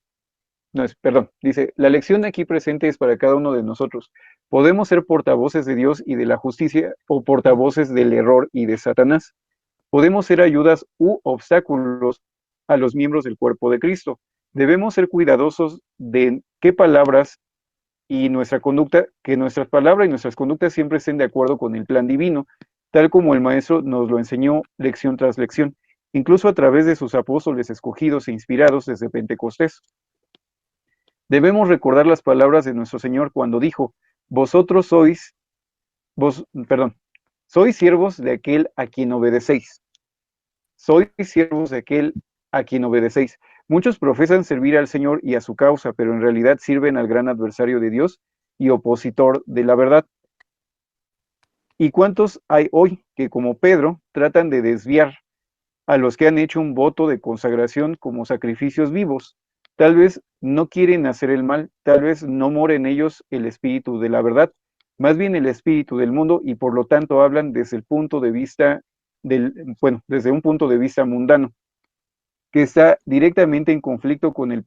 No, perdón, dice, la lección aquí presente es para cada uno de nosotros. Podemos ser portavoces de Dios y de la justicia o portavoces del error y de Satanás. Podemos ser ayudas u obstáculos a los miembros del cuerpo de Cristo. Debemos ser cuidadosos de qué palabras y nuestra conducta, que nuestras palabras y nuestras conductas siempre estén de acuerdo con el plan divino, tal como el Maestro nos lo enseñó lección tras lección, incluso a través de sus apóstoles escogidos e inspirados desde Pentecostés. Debemos recordar las palabras de nuestro Señor cuando dijo, sois siervos de aquel a quien obedecéis. sois siervos de aquel a quien obedecéis. Muchos profesan servir al Señor y a su causa, pero en realidad sirven al gran adversario de Dios y opositor de la verdad. ¿Y cuántos hay hoy que, como Pedro, tratan de desviar a los que han hecho un voto de consagración como sacrificios vivos? Tal vez no quieren hacer el mal, tal vez no mora en ellos el espíritu de la verdad, más bien el espíritu del mundo, y por lo tanto hablan desde el punto de vista bueno, desde un punto de vista mundano, que está directamente en conflicto con el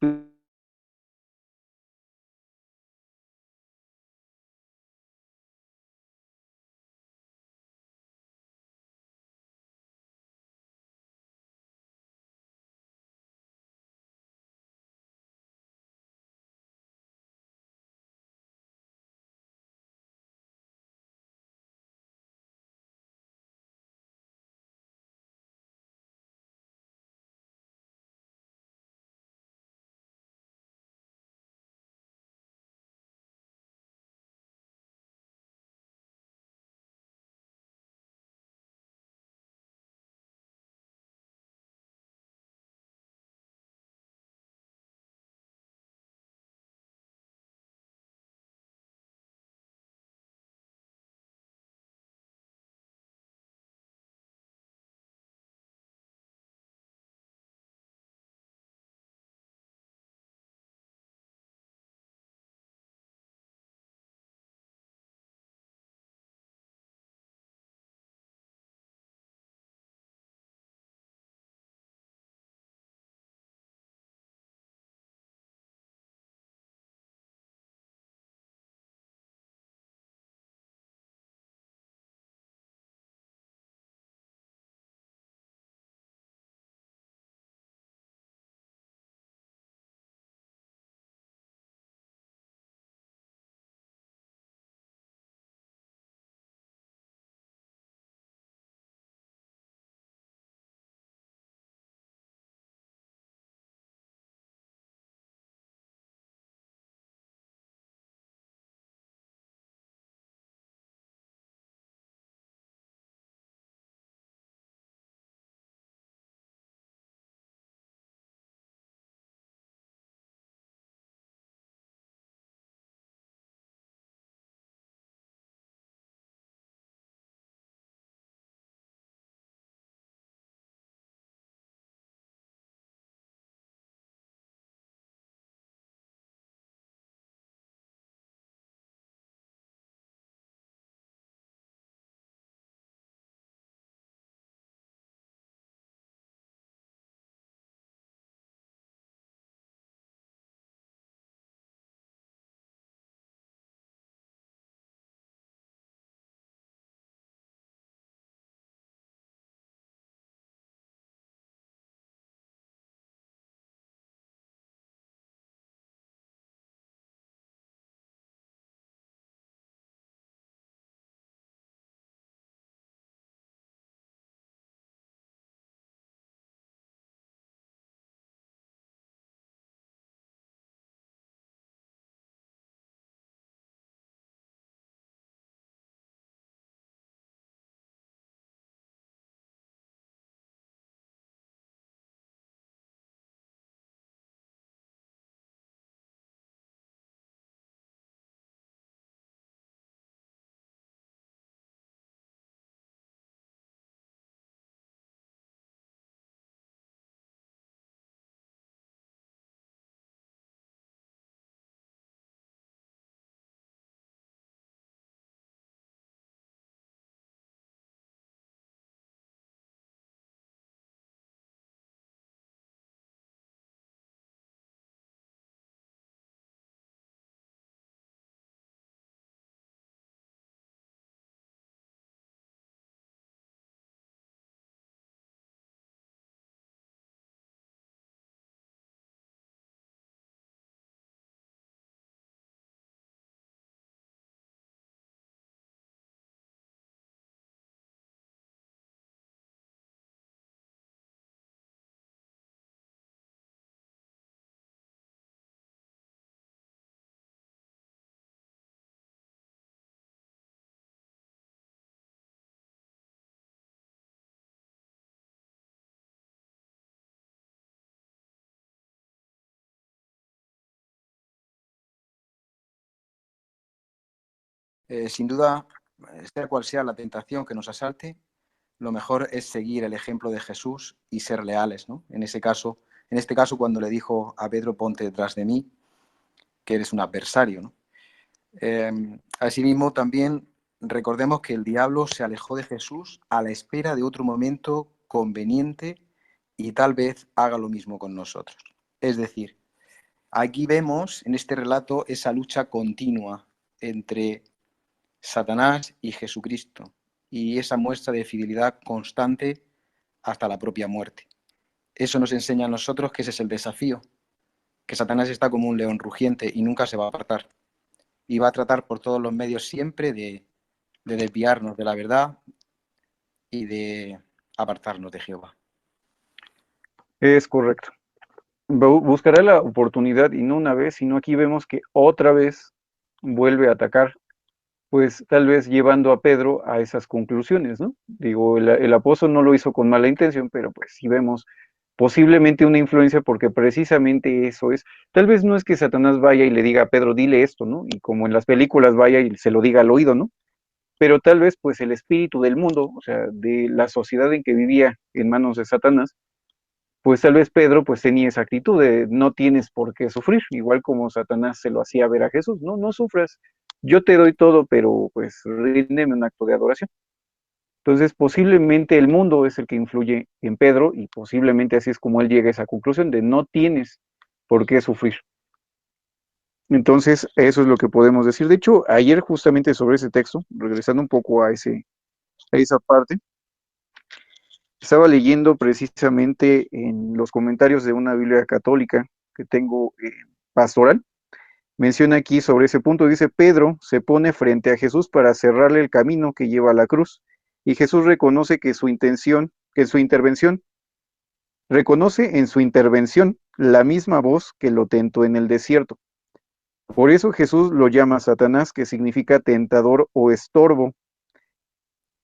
Sin duda, sea cual sea la tentación que nos asalte, lo mejor es seguir el ejemplo de Jesús y ser leales, ¿no? En este caso, cuando le dijo a Pedro, ponte detrás de mí, que eres un adversario, ¿no? Asimismo, también recordemos que el diablo se alejó de Jesús a la espera de otro momento conveniente y tal vez haga lo mismo con nosotros. Es decir, aquí vemos en este relato esa lucha continua entre Satanás y Jesucristo y esa muestra de fidelidad constante hasta la propia muerte. Eso nos enseña a nosotros que ese es el desafío, que Satanás está como un león rugiente y nunca se va a apartar. Y va a tratar por todos los medios siempre de desviarnos de la verdad y de apartarnos de Jehová. Es correcto. Buscará la oportunidad y no una vez, sino aquí vemos que otra vez vuelve a atacar, pues tal vez llevando a Pedro a esas conclusiones, ¿no? Digo, el apóstol no lo hizo con mala intención, pero pues sí vemos posiblemente una influencia porque precisamente eso es. Tal vez no es que Satanás vaya y le diga a Pedro, dile esto, ¿no? Y como en las películas vaya y se lo diga al oído, ¿no? Pero tal vez pues el espíritu del mundo, o sea, de la sociedad en que vivía en manos de Satanás, pues tal vez Pedro pues tenía esa actitud de no tienes por qué sufrir, igual como Satanás se lo hacía ver a Jesús, no, no sufras, yo te doy todo, pero pues ríndeme un acto de adoración. Entonces posiblemente el mundo es el que influye en Pedro y posiblemente así es como él llega a esa conclusión de no tienes por qué sufrir. Entonces eso es lo que podemos decir. De hecho, ayer justamente sobre ese texto, regresando un poco a esa parte, estaba leyendo precisamente en los comentarios de una Biblia católica que tengo pastoral. Menciona aquí sobre ese punto, dice, Pedro se pone frente a Jesús para cerrarle el camino que lleva a la cruz. Y Jesús reconoce que reconoce en su intervención la misma voz que lo tentó en el desierto. Por eso Jesús lo llama Satanás, que significa tentador o estorbo.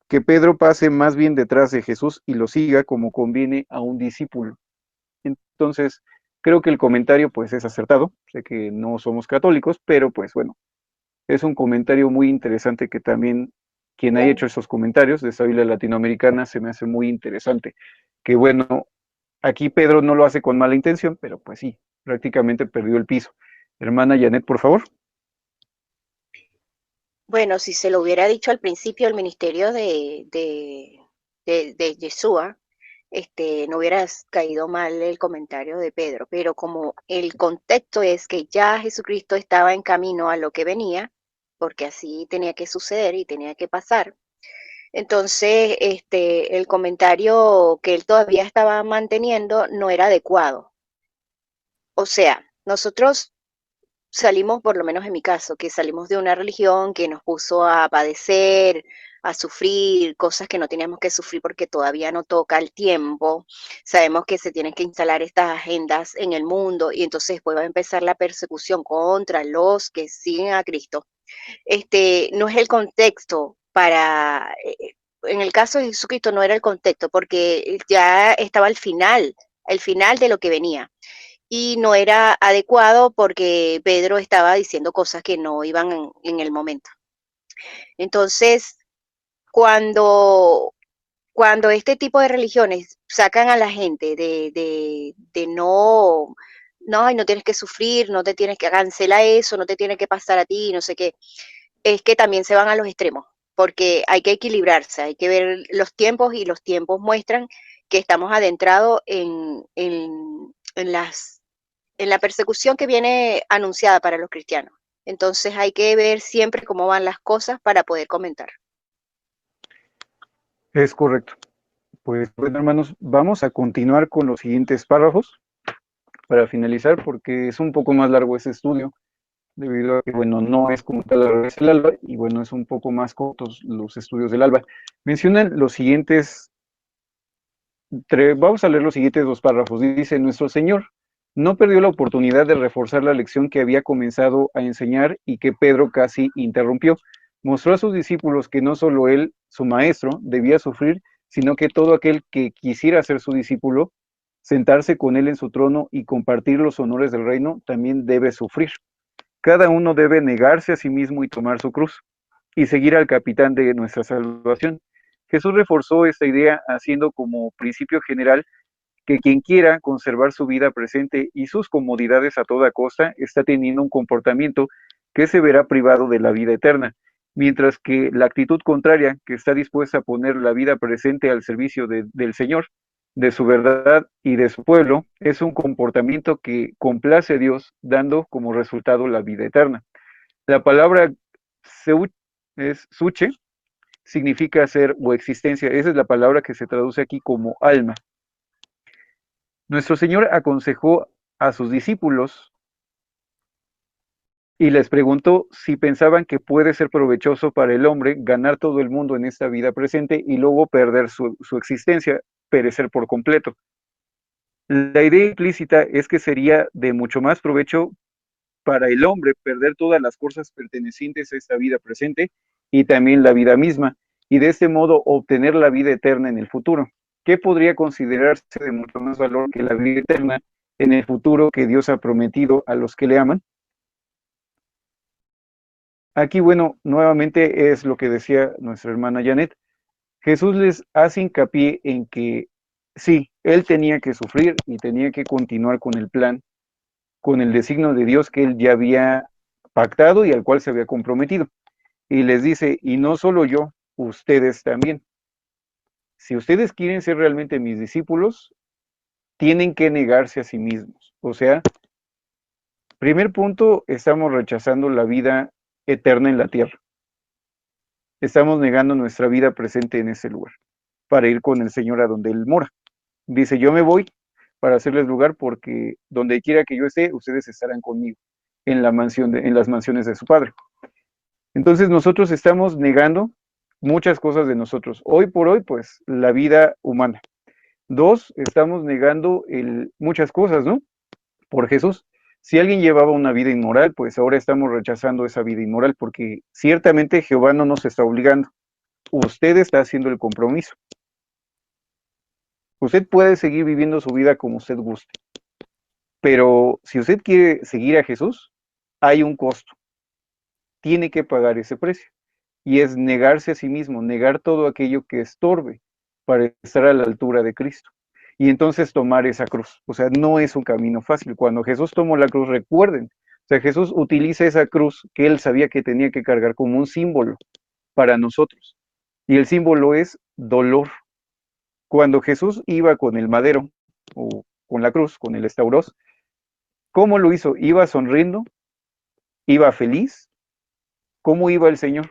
Que Pedro pase más bien detrás de Jesús y lo siga como conviene a un discípulo. Entonces, creo que el comentario pues es acertado. Sé que no somos católicos, pero pues bueno, es un comentario muy interesante que también quien haya hecho esos comentarios de esta Biblia latinoamericana se me hace muy interesante. Que bueno, aquí Pedro no lo hace con mala intención, pero pues sí, prácticamente perdió el piso. Hermana Janet, por favor. Bueno, si se lo hubiera dicho al principio el ministerio de Yeshua, no hubiera caído mal el comentario de Pedro, pero como el contexto es que ya Jesucristo estaba en camino a lo que venía, porque así tenía que suceder y tenía que pasar, entonces el comentario que él todavía estaba manteniendo no era adecuado. O sea, nosotros salimos, por lo menos en mi caso, que salimos de una religión que nos puso a padecer, a sufrir cosas que no teníamos que sufrir porque todavía no toca el tiempo. Sabemos que se tienen que instalar estas agendas en el mundo y entonces después va a empezar la persecución contra los que siguen a Cristo. No es el contexto para, en el caso de Jesucristo no era el contexto porque ya estaba el final de lo que venía y no era adecuado porque Pedro estaba diciendo cosas que no iban en el momento. Entonces, cuando, cuando este tipo de religiones sacan a la gente de no, no, no tienes que sufrir, no te tienes que cancelar eso, no te tiene que pasar a ti, no sé qué, es que también se van a los extremos, porque hay que equilibrarse, hay que ver los tiempos y los tiempos muestran que estamos adentrados en la persecución que viene anunciada para los cristianos. Entonces hay que ver siempre cómo van las cosas para poder comentar. Es correcto. Pues bueno, hermanos, vamos a continuar con los siguientes párrafos para finalizar, porque es un poco más largo ese estudio, debido a que, bueno, no es como tal la revista del ALBA, y bueno, es un poco más cortos los estudios del ALBA. Mencionan los siguientes, vamos a leer los siguientes dos párrafos. Dice, nuestro Señor no perdió la oportunidad de reforzar la lección que había comenzado a enseñar y que Pedro casi interrumpió. Mostró a sus discípulos que no solo él, su maestro, debía sufrir, sino que todo aquel que quisiera ser su discípulo, sentarse con él en su trono y compartir los honores del reino, también debe sufrir. Cada uno debe negarse a sí mismo y tomar su cruz. y seguir al capitán de nuestra salvación. Jesús reforzó esta idea haciendo como principio general que quien quiera conservar su vida presente y sus comodidades a toda costa está teniendo un comportamiento que se verá privado de la vida eterna, mientras que la actitud contraria, que está dispuesta a poner la vida presente al servicio del Señor, de su verdad y de su pueblo, es un comportamiento que complace a Dios, dando como resultado la vida eterna. La palabra es suche, significa ser o existencia. Esa es la palabra que se traduce aquí como alma. Nuestro Señor aconsejó a sus discípulos y les preguntó si pensaban que puede ser provechoso para el hombre ganar todo el mundo en esta vida presente y luego perder su existencia, perecer por completo. La idea implícita es que sería de mucho más provecho para el hombre perder todas las cosas pertenecientes a esta vida presente y también la vida misma, y de este modo obtener la vida eterna en el futuro. ¿Qué podría considerarse de mucho más valor que la vida eterna en el futuro que Dios ha prometido a los que le aman? Aquí, bueno, nuevamente es lo que decía nuestra hermana Janet. Jesús les hace hincapié en que sí, él tenía que sufrir y tenía que continuar con el plan, con el designio de Dios que él ya había pactado y al cual se había comprometido. Y les dice, y no solo yo, ustedes también. Si ustedes quieren ser realmente mis discípulos, tienen que negarse a sí mismos. O sea, primer punto, estamos rechazando la vida eterna en la tierra. Estamos negando nuestra vida presente en ese lugar para ir con el Señor a donde Él mora. Dice, yo me voy para hacerles lugar porque donde quiera que yo esté, ustedes estarán conmigo en la mansión en las mansiones de su Padre. Entonces nosotros estamos negando muchas cosas de nosotros. Hoy por hoy, pues, la vida humana. Dos, estamos negando muchas cosas, ¿no? Por Jesús. Si alguien llevaba una vida inmoral, pues ahora estamos rechazando esa vida inmoral porque ciertamente Jehová no nos está obligando. Usted está haciendo el compromiso. Usted puede seguir viviendo su vida como usted guste, pero si usted quiere seguir a Jesús, hay un costo. Tiene que pagar ese precio. Y es negarse a sí mismo, negar todo aquello que estorbe para estar a la altura de Cristo. Y entonces tomar esa cruz. O sea, no es un camino fácil. Cuando Jesús tomó la cruz, recuerden, o sea, Jesús utiliza esa cruz que él sabía que tenía que cargar como un símbolo para nosotros. Y el símbolo es dolor. Cuando Jesús iba con el madero o con la cruz, con el estauros, ¿cómo lo hizo? ¿Iba sonriendo? ¿Iba feliz? ¿Cómo iba el Señor?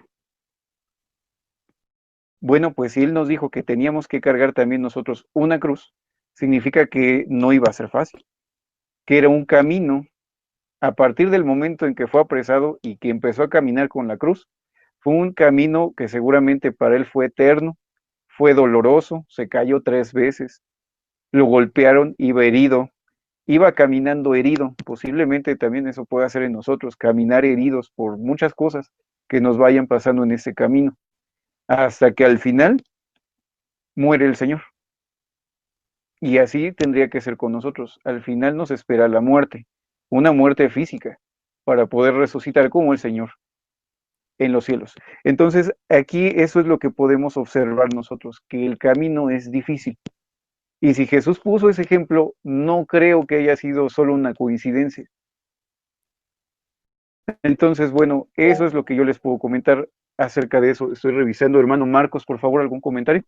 Bueno, pues si Él nos dijo que teníamos que cargar también nosotros una cruz, significa que no iba a ser fácil, que era un camino. A partir del momento en que fue apresado y que empezó a caminar con la cruz, fue un camino que seguramente para Él fue eterno, fue doloroso, se cayó 3 veces, lo golpearon, iba herido, iba caminando herido. Posiblemente también eso puede hacer en nosotros, caminar heridos por muchas cosas que nos vayan pasando en ese camino, hasta que al final muere el Señor. Y así tendría que ser con nosotros. Al final nos espera la muerte, una muerte física, para poder resucitar como el Señor en los cielos. Entonces, aquí eso es lo que podemos observar nosotros, que el camino es difícil. Y si Jesús puso ese ejemplo, no creo que haya sido solo una coincidencia. Entonces, bueno, eso es lo que yo les puedo comentar acerca de eso. Estoy revisando, hermano Marcos, por favor, ¿algún comentario?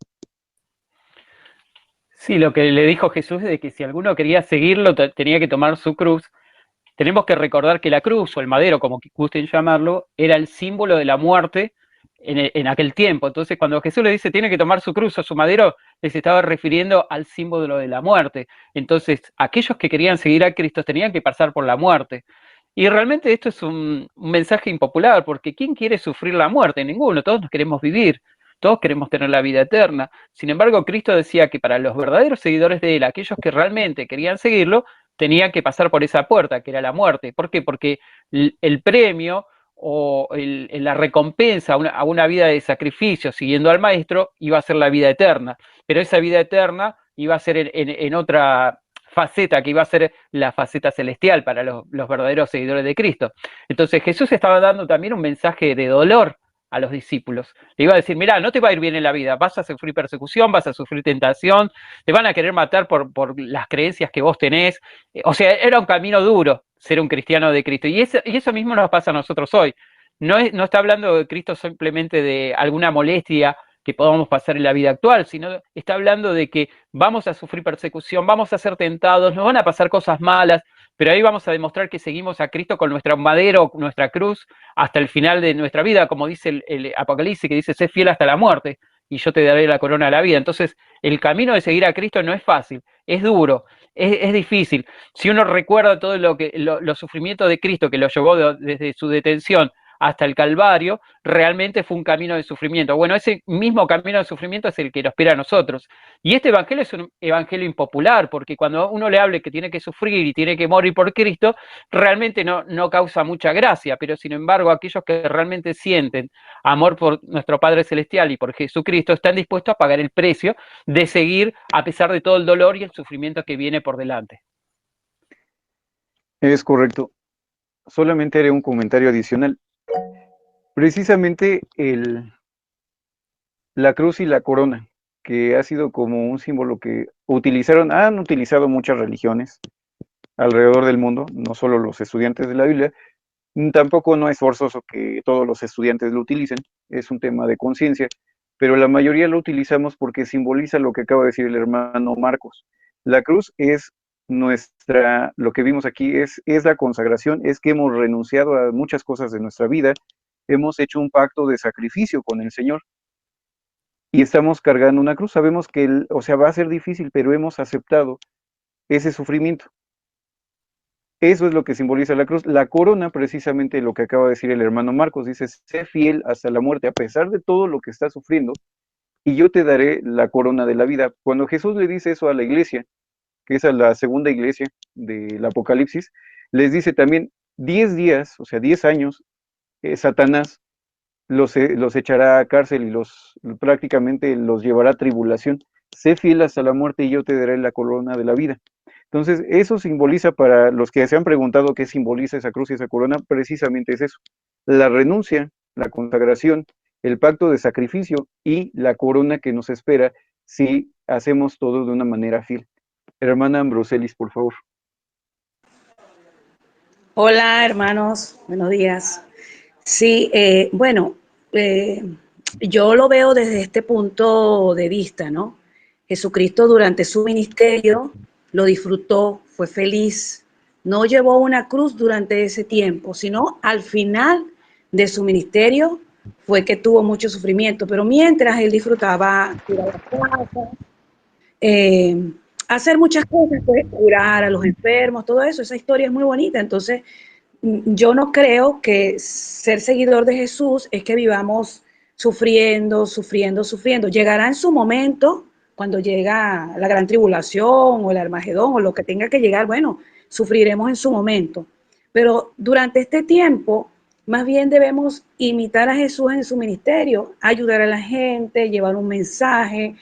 Sí, lo que le dijo Jesús es de que si alguno quería seguirlo, tenía que tomar su cruz. Tenemos que recordar que la cruz, o el madero, como gusten llamarlo, era el símbolo de la muerte en aquel tiempo. Entonces, cuando Jesús le dice tiene que tomar su cruz o su madero, les estaba refiriendo al símbolo de la muerte. Entonces, aquellos que querían seguir a Cristo tenían que pasar por la muerte. Y realmente esto es un mensaje impopular, porque ¿quién quiere sufrir la muerte? Ninguno, todos nos queremos vivir, todos queremos tener la vida eterna. Sin embargo, Cristo decía que para los verdaderos seguidores de Él, aquellos que realmente querían seguirlo, tenían que pasar por esa puerta, que era la muerte. ¿Por qué? Porque el premio o la recompensa a una vida de sacrificio siguiendo al Maestro iba a ser la vida eterna. Pero esa vida eterna iba a ser en otra faceta, que iba a ser la faceta celestial para los verdaderos seguidores de Cristo. Entonces Jesús estaba dando también un mensaje de dolor a los discípulos. Le iba a decir, mirá, no te va a ir bien en la vida, vas a sufrir persecución, vas a sufrir tentación, te van a querer matar por las creencias que vos tenés. O sea, era un camino duro ser un cristiano de Cristo. Y eso mismo nos pasa a nosotros hoy. No está hablando de Cristo simplemente de alguna molestia que podamos pasar en la vida actual, sino está hablando de que vamos a sufrir persecución, vamos a ser tentados, nos van a pasar cosas malas, pero ahí vamos a demostrar que seguimos a Cristo con nuestro madero, nuestra cruz, hasta el final de nuestra vida, como dice el Apocalipsis, que dice, sé fiel hasta la muerte, y yo te daré la corona de la vida. Entonces, el camino de seguir a Cristo no es fácil, es duro, es difícil. Si uno recuerda todo los sufrimientos de Cristo que lo llevó desde su detención hasta el Calvario, realmente fue un camino de sufrimiento. Bueno, ese mismo camino de sufrimiento es el que nos espera a nosotros. Y este evangelio es un evangelio impopular, porque cuando uno le hable que tiene que sufrir y tiene que morir por Cristo, realmente no causa mucha gracia, pero sin embargo aquellos que realmente sienten amor por nuestro Padre Celestial y por Jesucristo están dispuestos a pagar el precio de seguir a pesar de todo el dolor y el sufrimiento que viene por delante. Es correcto. Solamente haré un comentario adicional. Precisamente la cruz y la corona, que ha sido como un símbolo que han utilizado muchas religiones alrededor del mundo, no solo los estudiantes de la Biblia, tampoco no es forzoso que todos los estudiantes lo utilicen, es un tema de conciencia, pero la mayoría lo utilizamos porque simboliza lo que acaba de decir el hermano Marcos. La cruz es lo que vimos aquí es la consagración, es que hemos renunciado a muchas cosas de nuestra vida, hemos hecho un pacto de sacrificio con el Señor y estamos cargando una cruz. Sabemos que, va a ser difícil, pero hemos aceptado ese sufrimiento. Eso es lo que simboliza la cruz. La corona, precisamente lo que acaba de decir el hermano Marcos, dice, sé fiel hasta la muerte, a pesar de todo lo que estás sufriendo, y yo te daré la corona de la vida. Cuando Jesús le dice eso a la iglesia, que es a la segunda iglesia del Apocalipsis, les dice también 10 días, o sea, 10 años, Satanás los echará a cárcel y prácticamente los llevará a tribulación. Sé fiel hasta la muerte y yo te daré la corona de la vida. Entonces, eso simboliza, para los que se han preguntado qué simboliza esa cruz y esa corona, precisamente es eso: la renuncia, la consagración, el pacto de sacrificio y la corona que nos espera si hacemos todo de una manera fiel. Hermana Ambroselis, por favor. Hola, hermanos, buenos días. Sí, yo lo veo desde este punto de vista, ¿no? Jesucristo durante su ministerio lo disfrutó, fue feliz, no llevó una cruz durante ese tiempo, sino al final de su ministerio fue que tuvo mucho sufrimiento, pero mientras él disfrutaba ir a la plaza, hacer muchas cosas, pues, curar a los enfermos, todo eso, esa historia es muy bonita. Entonces, yo no creo que ser seguidor de Jesús es que vivamos sufriendo, sufriendo, sufriendo. Llegará en su momento, cuando llega la gran tribulación o el Armagedón o lo que tenga que llegar, bueno, sufriremos en su momento. Pero durante este tiempo, más bien debemos imitar a Jesús en su ministerio, ayudar a la gente, llevar un mensaje,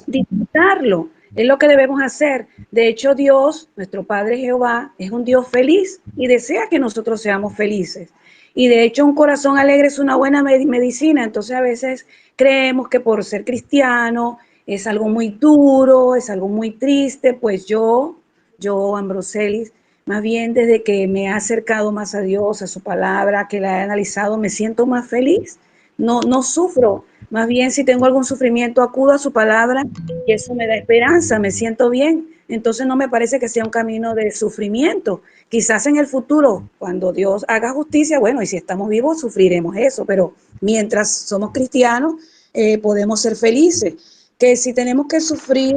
disfrutarlo. Es lo que debemos hacer. De hecho, Dios, nuestro Padre Jehová, es un Dios feliz y desea que nosotros seamos felices. Y de hecho, un corazón alegre es una buena medicina. Entonces, a veces creemos que por ser cristiano es algo muy duro, es algo muy triste. Pues yo, Ambroselis, más bien desde que me he acercado más a Dios, a su palabra, que la he analizado, me siento más feliz. No sufro. Más bien, si tengo algún sufrimiento, acudo a su palabra y eso me da esperanza, me siento bien. Entonces no me parece que sea un camino de sufrimiento. Quizás en el futuro, cuando Dios haga justicia, bueno, y si estamos vivos, sufriremos eso, pero mientras somos cristianos, podemos ser felices. Que si tenemos que sufrir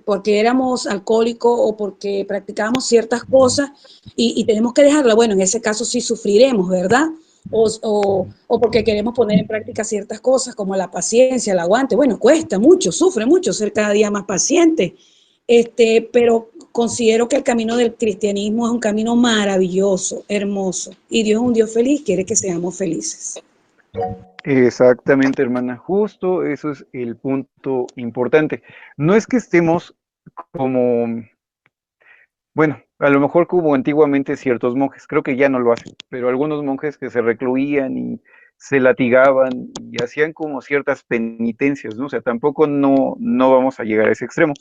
porque éramos alcohólicos o porque practicábamos ciertas cosas y tenemos que dejarla, bueno, en ese caso sí sufriremos, ¿verdad? O porque queremos poner en práctica ciertas cosas como la paciencia, el aguante. Bueno, cuesta mucho, sufre mucho ser cada día más paciente, pero considero que el camino del cristianismo es un camino maravilloso, hermoso, y Dios es un Dios feliz, quiere que seamos felices. Exactamente, hermana, justo eso es el punto importante. No es que estemos como, bueno, A lo mejor como antiguamente ciertos monjes, creo que ya no lo hacen, pero algunos monjes que se recluían y se latigaban y hacían como ciertas penitencias, ¿no? O sea, tampoco no vamos a llegar a ese extremo,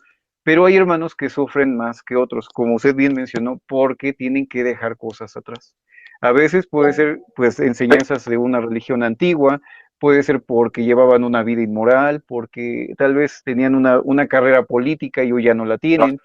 pero hay hermanos que sufren más que otros, como usted bien mencionó, porque tienen que dejar cosas atrás. A veces puede ser, pues, enseñanzas de una religión antigua, puede ser porque llevaban una vida inmoral, porque tal vez tenían una carrera política y hoy ya no la tienen,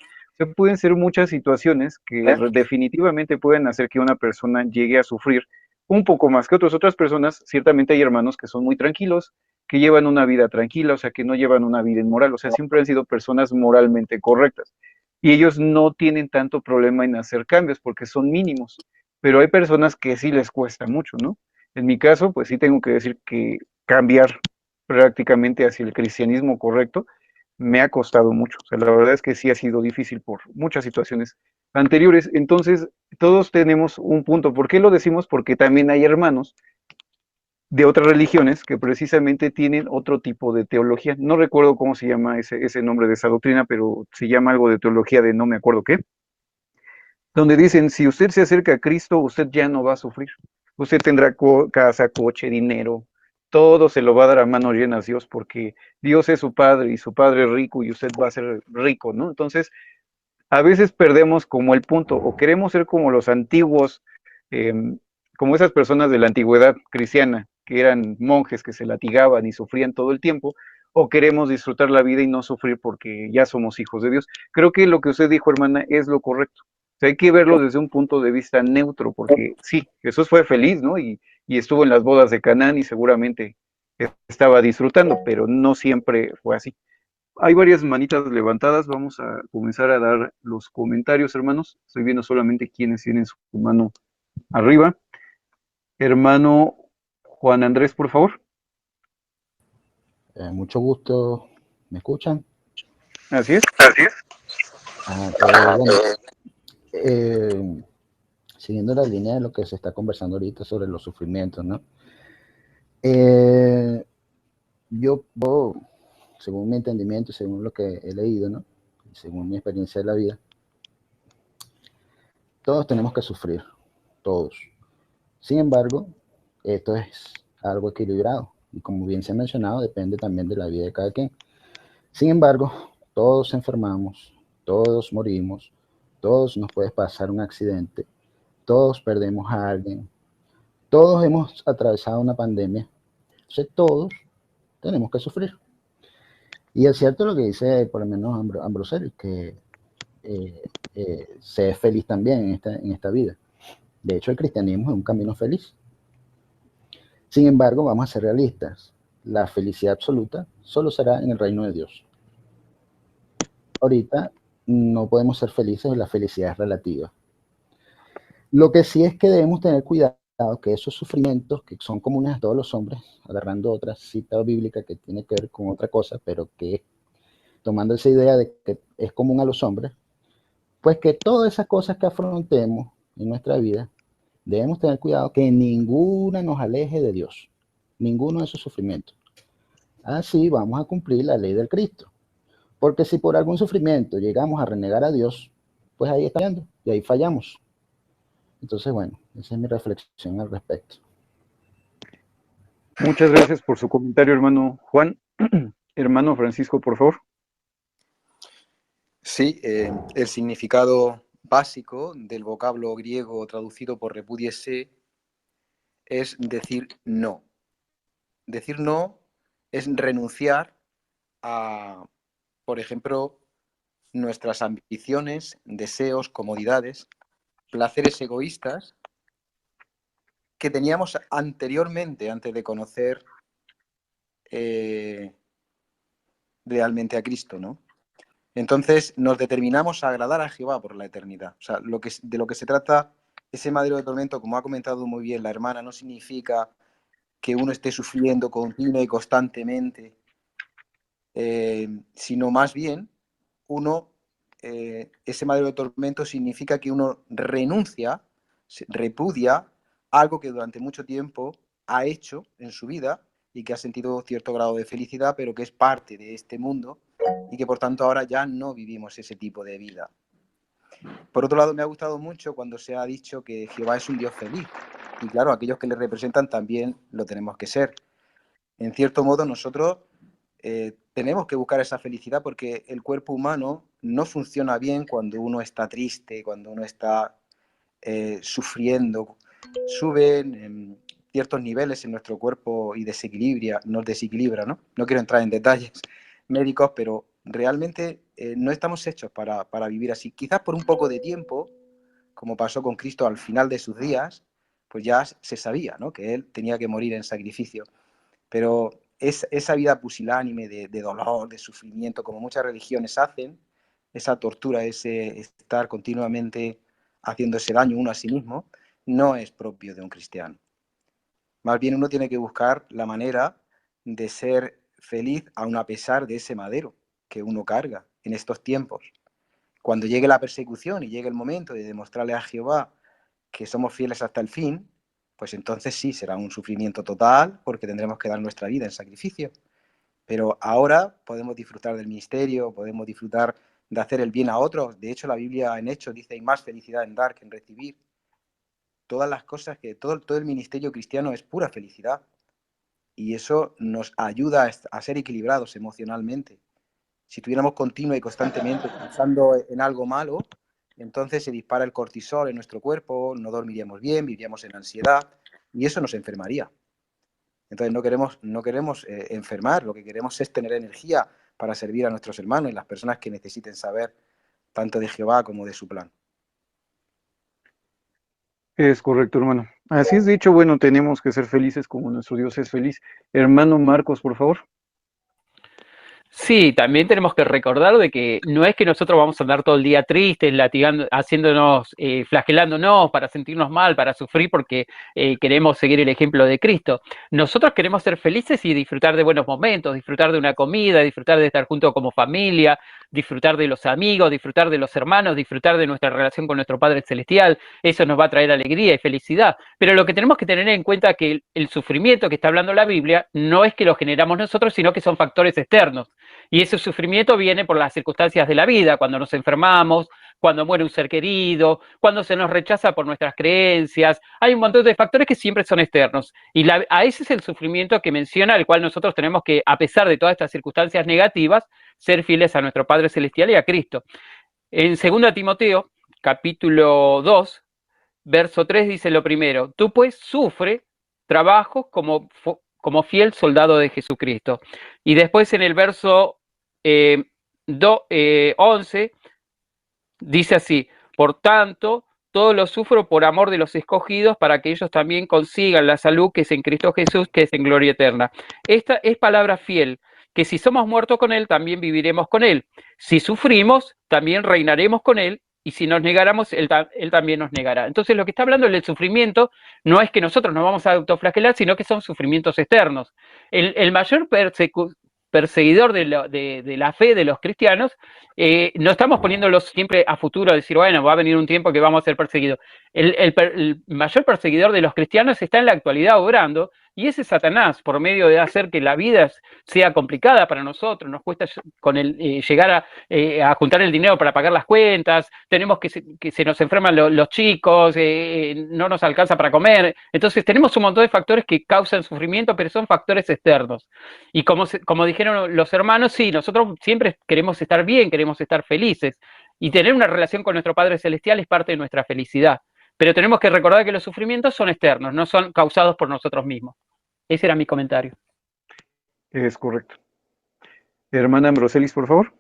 sea, pueden ser muchas situaciones que definitivamente pueden hacer que una persona llegue a sufrir un poco más que otras personas. Ciertamente hay hermanos que son muy tranquilos, que llevan una vida tranquila, o sea, que no llevan una vida inmoral, o sea, siempre han sido personas moralmente correctas. Y ellos no tienen tanto problema en hacer cambios porque son mínimos, pero hay personas que sí les cuesta mucho, ¿no? En mi caso, pues sí tengo que decir que cambiar prácticamente hacia el cristianismo correcto me ha costado mucho. O sea, la verdad es que sí ha sido difícil por muchas situaciones anteriores. Entonces, todos tenemos un punto. ¿Por qué lo decimos? Porque también hay hermanos de otras religiones que precisamente tienen otro tipo de teología. No recuerdo cómo se llama ese nombre de esa doctrina, pero se llama algo de teología de no me acuerdo qué, donde dicen, si usted se acerca a Cristo, usted ya no va a sufrir. Usted tendrá casa, coche, dinero, todo se lo va a dar a manos llenas Dios, porque Dios es su Padre y su Padre es rico y usted va a ser rico, ¿no? Entonces, a veces perdemos como el punto, o queremos ser como los antiguos, eh, como esas personas de la antigüedad cristiana, que eran monjes que se latigaban y sufrían todo el tiempo, o queremos disfrutar la vida y no sufrir porque ya somos hijos de Dios. Creo que lo que usted dijo, hermana, es lo correcto. O sea, hay que verlo desde un punto de vista neutro, porque sí, Jesús fue feliz, ¿no? Y estuvo en las bodas de Canaán y seguramente estaba disfrutando, pero no siempre fue así. Hay varias manitas levantadas. Vamos a comenzar a dar los comentarios, hermanos. Estoy viendo solamente quienes tienen su mano arriba. Hermano Juan Andrés, por favor. Mucho gusto. ¿Me escuchan? Así es. Bueno, siguiendo la línea de lo que se está conversando ahorita sobre los sufrimientos, ¿no? Yo, según mi entendimiento, según lo que he leído, ¿no? Según mi experiencia de la vida, todos tenemos que sufrir, todos. Sin embargo, esto es algo equilibrado y como bien se ha mencionado, depende también de la vida de cada quien. Sin embargo, todos enfermamos, todos morimos, todos nos puede pasar un accidente, todos perdemos a alguien, todos hemos atravesado una pandemia, entonces todos tenemos que sufrir. Y es cierto lo que dice por lo menos Ambrosel, que se es feliz también en esta vida. De hecho, el cristianismo es un camino feliz. Sin embargo, vamos a ser realistas. La felicidad absoluta solo será en el reino de Dios. Ahorita no podemos ser felices, la felicidad es relativa. Lo que sí es que debemos tener cuidado que esos sufrimientos que son comunes a todos los hombres, agarrando otra cita bíblica que tiene que ver con otra cosa, pero que tomando esa idea de que es común a los hombres, pues que todas esas cosas que afrontemos en nuestra vida, debemos tener cuidado que ninguna nos aleje de Dios, ninguno de esos sufrimientos. Así vamos a cumplir la ley del Cristo. Porque si por algún sufrimiento llegamos a renegar a Dios, pues ahí está fallando y ahí fallamos. Entonces, bueno, esa es mi reflexión al respecto. Muchas gracias por su comentario, hermano Juan. Hermano Francisco, por favor. Sí, el significado básico del vocablo griego traducido por repudiese es decir no. Decir no es renunciar a, por ejemplo, nuestras ambiciones, deseos, comodidades, placeres egoístas que teníamos anteriormente, antes de conocer realmente a Cristo, ¿no? Entonces nos determinamos a agradar a Jehová por la eternidad. O sea, de lo que se trata ese madero de tormento, como ha comentado muy bien la hermana, no significa que uno esté sufriendo continua y constantemente, sino más bien ese madero de tormento significa que uno renuncia, repudia algo que durante mucho tiempo ha hecho en su vida y que ha sentido cierto grado de felicidad, pero que es parte de este mundo y que por tanto ahora ya no vivimos ese tipo de vida. Por otro lado, me ha gustado mucho cuando se ha dicho que Jehová es un Dios feliz. Y claro, aquellos que le representan también lo tenemos que ser. En cierto modo, nosotros tenemos que buscar esa felicidad porque el cuerpo humano no funciona bien cuando uno está triste, cuando uno está sufriendo. Suben ciertos niveles en nuestro cuerpo y nos desequilibra, ¿no? No quiero entrar en detalles médicos, pero realmente no estamos hechos para vivir así. Quizás por un poco de tiempo, como pasó con Cristo al final de sus días, pues ya se sabía, ¿no?, que Él tenía que morir en sacrificio. Pero esa vida pusilánime de dolor, de sufrimiento, como muchas religiones hacen, esa tortura, ese estar continuamente haciéndose daño uno a sí mismo, no es propio de un cristiano. Más bien uno tiene que buscar la manera de ser feliz aun a pesar de ese madero que uno carga en estos tiempos. Cuando llegue la persecución y llegue el momento de demostrarle a Jehová que somos fieles hasta el fin, pues entonces sí, será un sufrimiento total porque tendremos que dar nuestra vida en sacrificio. Pero ahora podemos disfrutar del ministerio, podemos disfrutar de hacer el bien a otros. De hecho, la Biblia en Hechos dice: hay más felicidad en dar que en recibir. Todas las cosas todo el ministerio cristiano es pura felicidad. Y eso nos ayuda a ser equilibrados emocionalmente. Si tuviéramos continua y constantemente pensando en algo malo, entonces se dispara el cortisol en nuestro cuerpo, no dormiríamos bien, viviríamos en ansiedad y eso nos enfermaría. Entonces no queremos enfermar, lo que queremos es tener energía para servir a nuestros hermanos y las personas que necesiten saber tanto de Jehová como de su plan. Es correcto, hermano. Así es, dicho, bueno, tenemos que ser felices como nuestro Dios es feliz. Hermano Marcos, por favor. Sí, también tenemos que recordar de que no es que nosotros vamos a andar todo el día tristes, latigando, haciéndonos, flagelándonos para sentirnos mal, para sufrir porque queremos seguir el ejemplo de Cristo. Nosotros queremos ser felices y disfrutar de buenos momentos, disfrutar de una comida, disfrutar de estar juntos como familia, disfrutar de los amigos, disfrutar de los hermanos, disfrutar de nuestra relación con nuestro Padre Celestial. Eso nos va a traer alegría y felicidad. Pero lo que tenemos que tener en cuenta es que el sufrimiento que está hablando la Biblia no es que lo generamos nosotros, sino que son factores externos. Y ese sufrimiento viene por las circunstancias de la vida, cuando nos enfermamos, cuando muere un ser querido, cuando se nos rechaza por nuestras creencias. Hay un montón de factores que siempre son externos. Y a ese es el sufrimiento que menciona, el cual nosotros tenemos que, a pesar de todas estas circunstancias negativas, ser fieles a nuestro Padre Celestial y a Cristo. En 2 Timoteo, capítulo 2, verso 3, dice lo primero: tú pues sufre trabajo como fiel soldado de Jesucristo. Y después en el verso 11 dice así: por tanto, todo lo sufro por amor de los escogidos, para que ellos también consigan la salud que es en Cristo Jesús, que es en gloria eterna. Esta es palabra fiel, que si somos muertos con Él, también viviremos con Él. Si sufrimos, también reinaremos con Él. Y si nos negáramos, él también nos negará. Entonces, lo que está hablando del sufrimiento no es que nosotros nos vamos a autoflagelar, sino que son sufrimientos externos. El mayor perseguidor de la fe de los cristianos, no estamos poniéndolos siempre a futuro, a decir, bueno, va a venir un tiempo que vamos a ser perseguidos. El mayor perseguidor de los cristianos está en la actualidad obrando, y ese es Satanás, por medio de hacer que la vida sea complicada para nosotros, nos cuesta llegar a juntar el dinero para pagar las cuentas, tenemos que se nos enferman los chicos, no nos alcanza para comer. Entonces tenemos un montón de factores que causan sufrimiento, pero son factores externos. Y como dijeron los hermanos, sí, nosotros siempre queremos estar bien, queremos estar felices, y tener una relación con nuestro Padre Celestial es parte de nuestra felicidad. Pero tenemos que recordar que los sufrimientos son externos, no son causados por nosotros mismos. Ese era mi comentario. Es correcto. Hermana Ambroselis, por favor.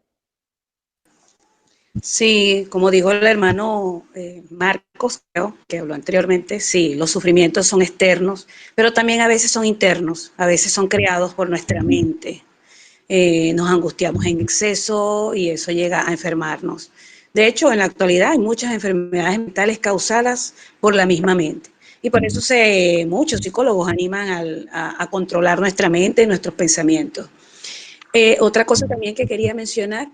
Sí, como dijo el hermano Marcos, creo, que habló anteriormente, sí, los sufrimientos son externos, pero también a veces son internos, a veces son creados por nuestra mente. Nos angustiamos en exceso y eso llega a enfermarnos. De hecho, en la actualidad hay muchas enfermedades mentales causadas por la misma mente. Y por eso muchos psicólogos animan a controlar nuestra mente y nuestros pensamientos. Otra cosa también que quería mencionar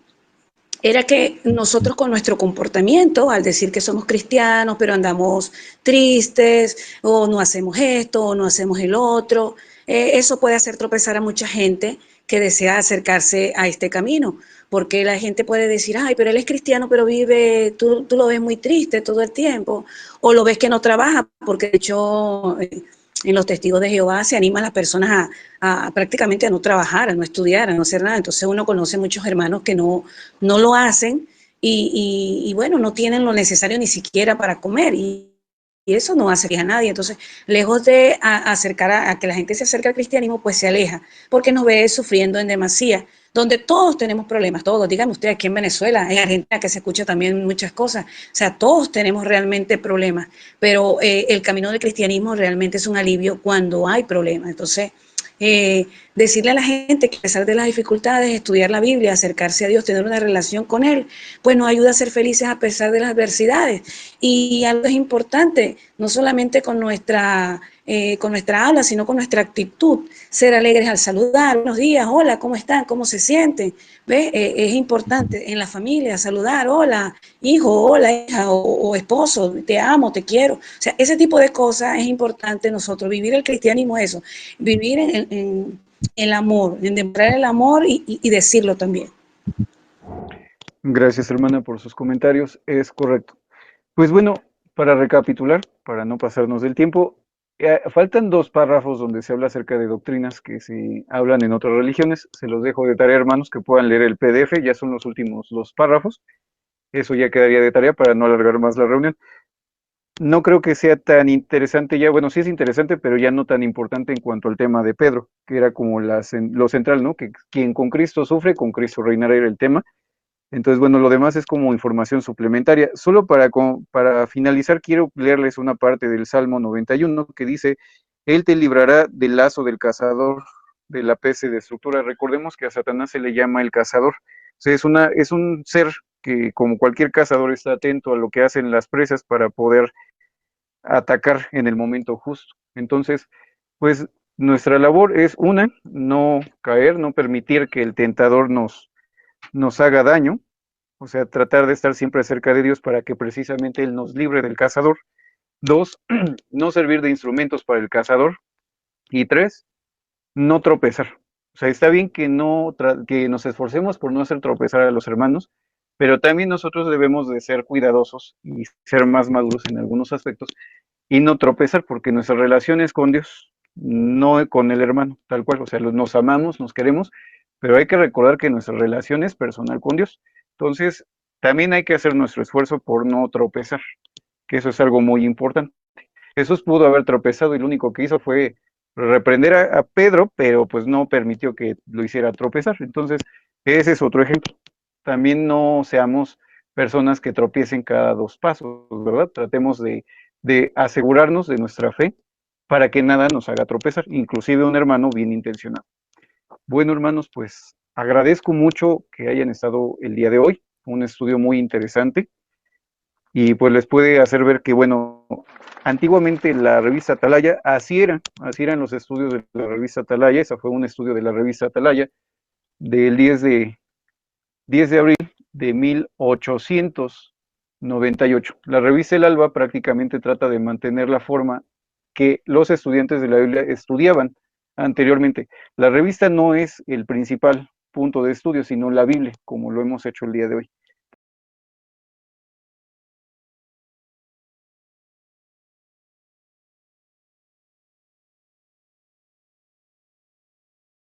era que nosotros con nuestro comportamiento, al decir que somos cristianos, pero andamos tristes, o no hacemos esto, o no hacemos el otro, eso puede hacer tropezar a mucha gente que desea acercarse a este camino, porque la gente puede decir, ay, pero él es cristiano, pero vive, tú lo ves muy triste todo el tiempo, o lo ves que no trabaja, porque de hecho en los testigos de Jehová se animan a las personas a prácticamente a no trabajar, a no estudiar, a no hacer nada. Entonces uno conoce muchos hermanos que no lo hacen y bueno, no tienen lo necesario ni siquiera para comer y eso no hace feliz a nadie. Entonces, lejos de acercar a que la gente se acerque al cristianismo, pues se aleja, porque nos ve sufriendo en demasía, donde todos tenemos problemas, todos. Dígame usted, aquí en Venezuela, en Argentina, que se escucha también muchas cosas. O sea, todos tenemos realmente problemas, pero el camino del cristianismo realmente es un alivio cuando hay problemas. Entonces, decirle a la gente que a pesar de las dificultades, estudiar la Biblia, acercarse a Dios, tener una relación con Él, pues nos ayuda a ser felices a pesar de las adversidades. Y algo es importante, no solamente con nuestra habla, sino con nuestra actitud, ser alegres al saludar, buenos días, hola, ¿cómo están? ¿Cómo se sienten? ¿Ves? Es importante en la familia saludar, hola, hijo, hola, hija, o esposo, te amo, te quiero. O sea, ese tipo de cosas es importante nosotros, vivir el cristianismo, eso, vivir en el amor, en demostrar el amor y decirlo también. Gracias, hermana, por sus comentarios. Es correcto. Pues bueno, para recapitular, para no pasarnos del tiempo, faltan 2 párrafos donde se habla acerca de doctrinas que se hablan en otras religiones. Se los dejo de tarea, hermanos, que puedan leer el PDF. Ya son los últimos 2 párrafos. Eso ya quedaría de tarea para no alargar más la reunión. No creo que sea tan interesante ya, bueno, sí es interesante, pero ya no tan importante en cuanto al tema de Pedro, que era como lo central, ¿no? Que quien con Cristo sufre, con Cristo reinará, era el tema. Entonces, bueno, lo demás es como información suplementaria. Solo para finalizar, quiero leerles una parte del Salmo 91 que dice, Él te librará del lazo del cazador, de la peste destructora. Recordemos que a Satanás se le llama el cazador. O sea, es un ser que, como cualquier cazador, está atento a lo que hacen las presas para poder atacar en el momento justo. Entonces, pues nuestra labor es no caer, no permitir que el tentador nos haga daño, o sea, tratar de estar siempre cerca de Dios para que precisamente Él nos libre del cazador. 2, no servir de instrumentos para el cazador. Y 3, no tropezar. O sea, está bien que, que nos esforcemos por no hacer tropezar a los hermanos, pero también nosotros debemos de ser cuidadosos y ser más maduros en algunos aspectos y no tropezar, porque nuestra relación es con Dios, no con el hermano, tal cual. O sea, nos amamos, nos queremos, pero hay que recordar que nuestra relación es personal con Dios. Entonces, también hay que hacer nuestro esfuerzo por no tropezar, que eso es algo muy importante. Jesús pudo haber tropezado y lo único que hizo fue reprender a Pedro, pero pues no permitió que lo hiciera tropezar. Entonces, ese es otro ejemplo. También no seamos personas que tropiecen cada 2 pasos, ¿verdad? Tratemos de asegurarnos de nuestra fe para que nada nos haga tropezar, inclusive un hermano bien intencionado. Bueno, hermanos, pues agradezco mucho que hayan estado el día de hoy, un estudio muy interesante y pues les puede hacer ver que, bueno, antiguamente la revista Atalaya, así eran los estudios de la revista Atalaya. Ese fue un estudio de la revista Atalaya del 10 de abril de 1898. La revista El Alba prácticamente trata de mantener la forma que los estudiantes de la Biblia estudiaban anteriormente. La revista no es el principal punto de estudio, sino la Biblia, como lo hemos hecho el día de hoy.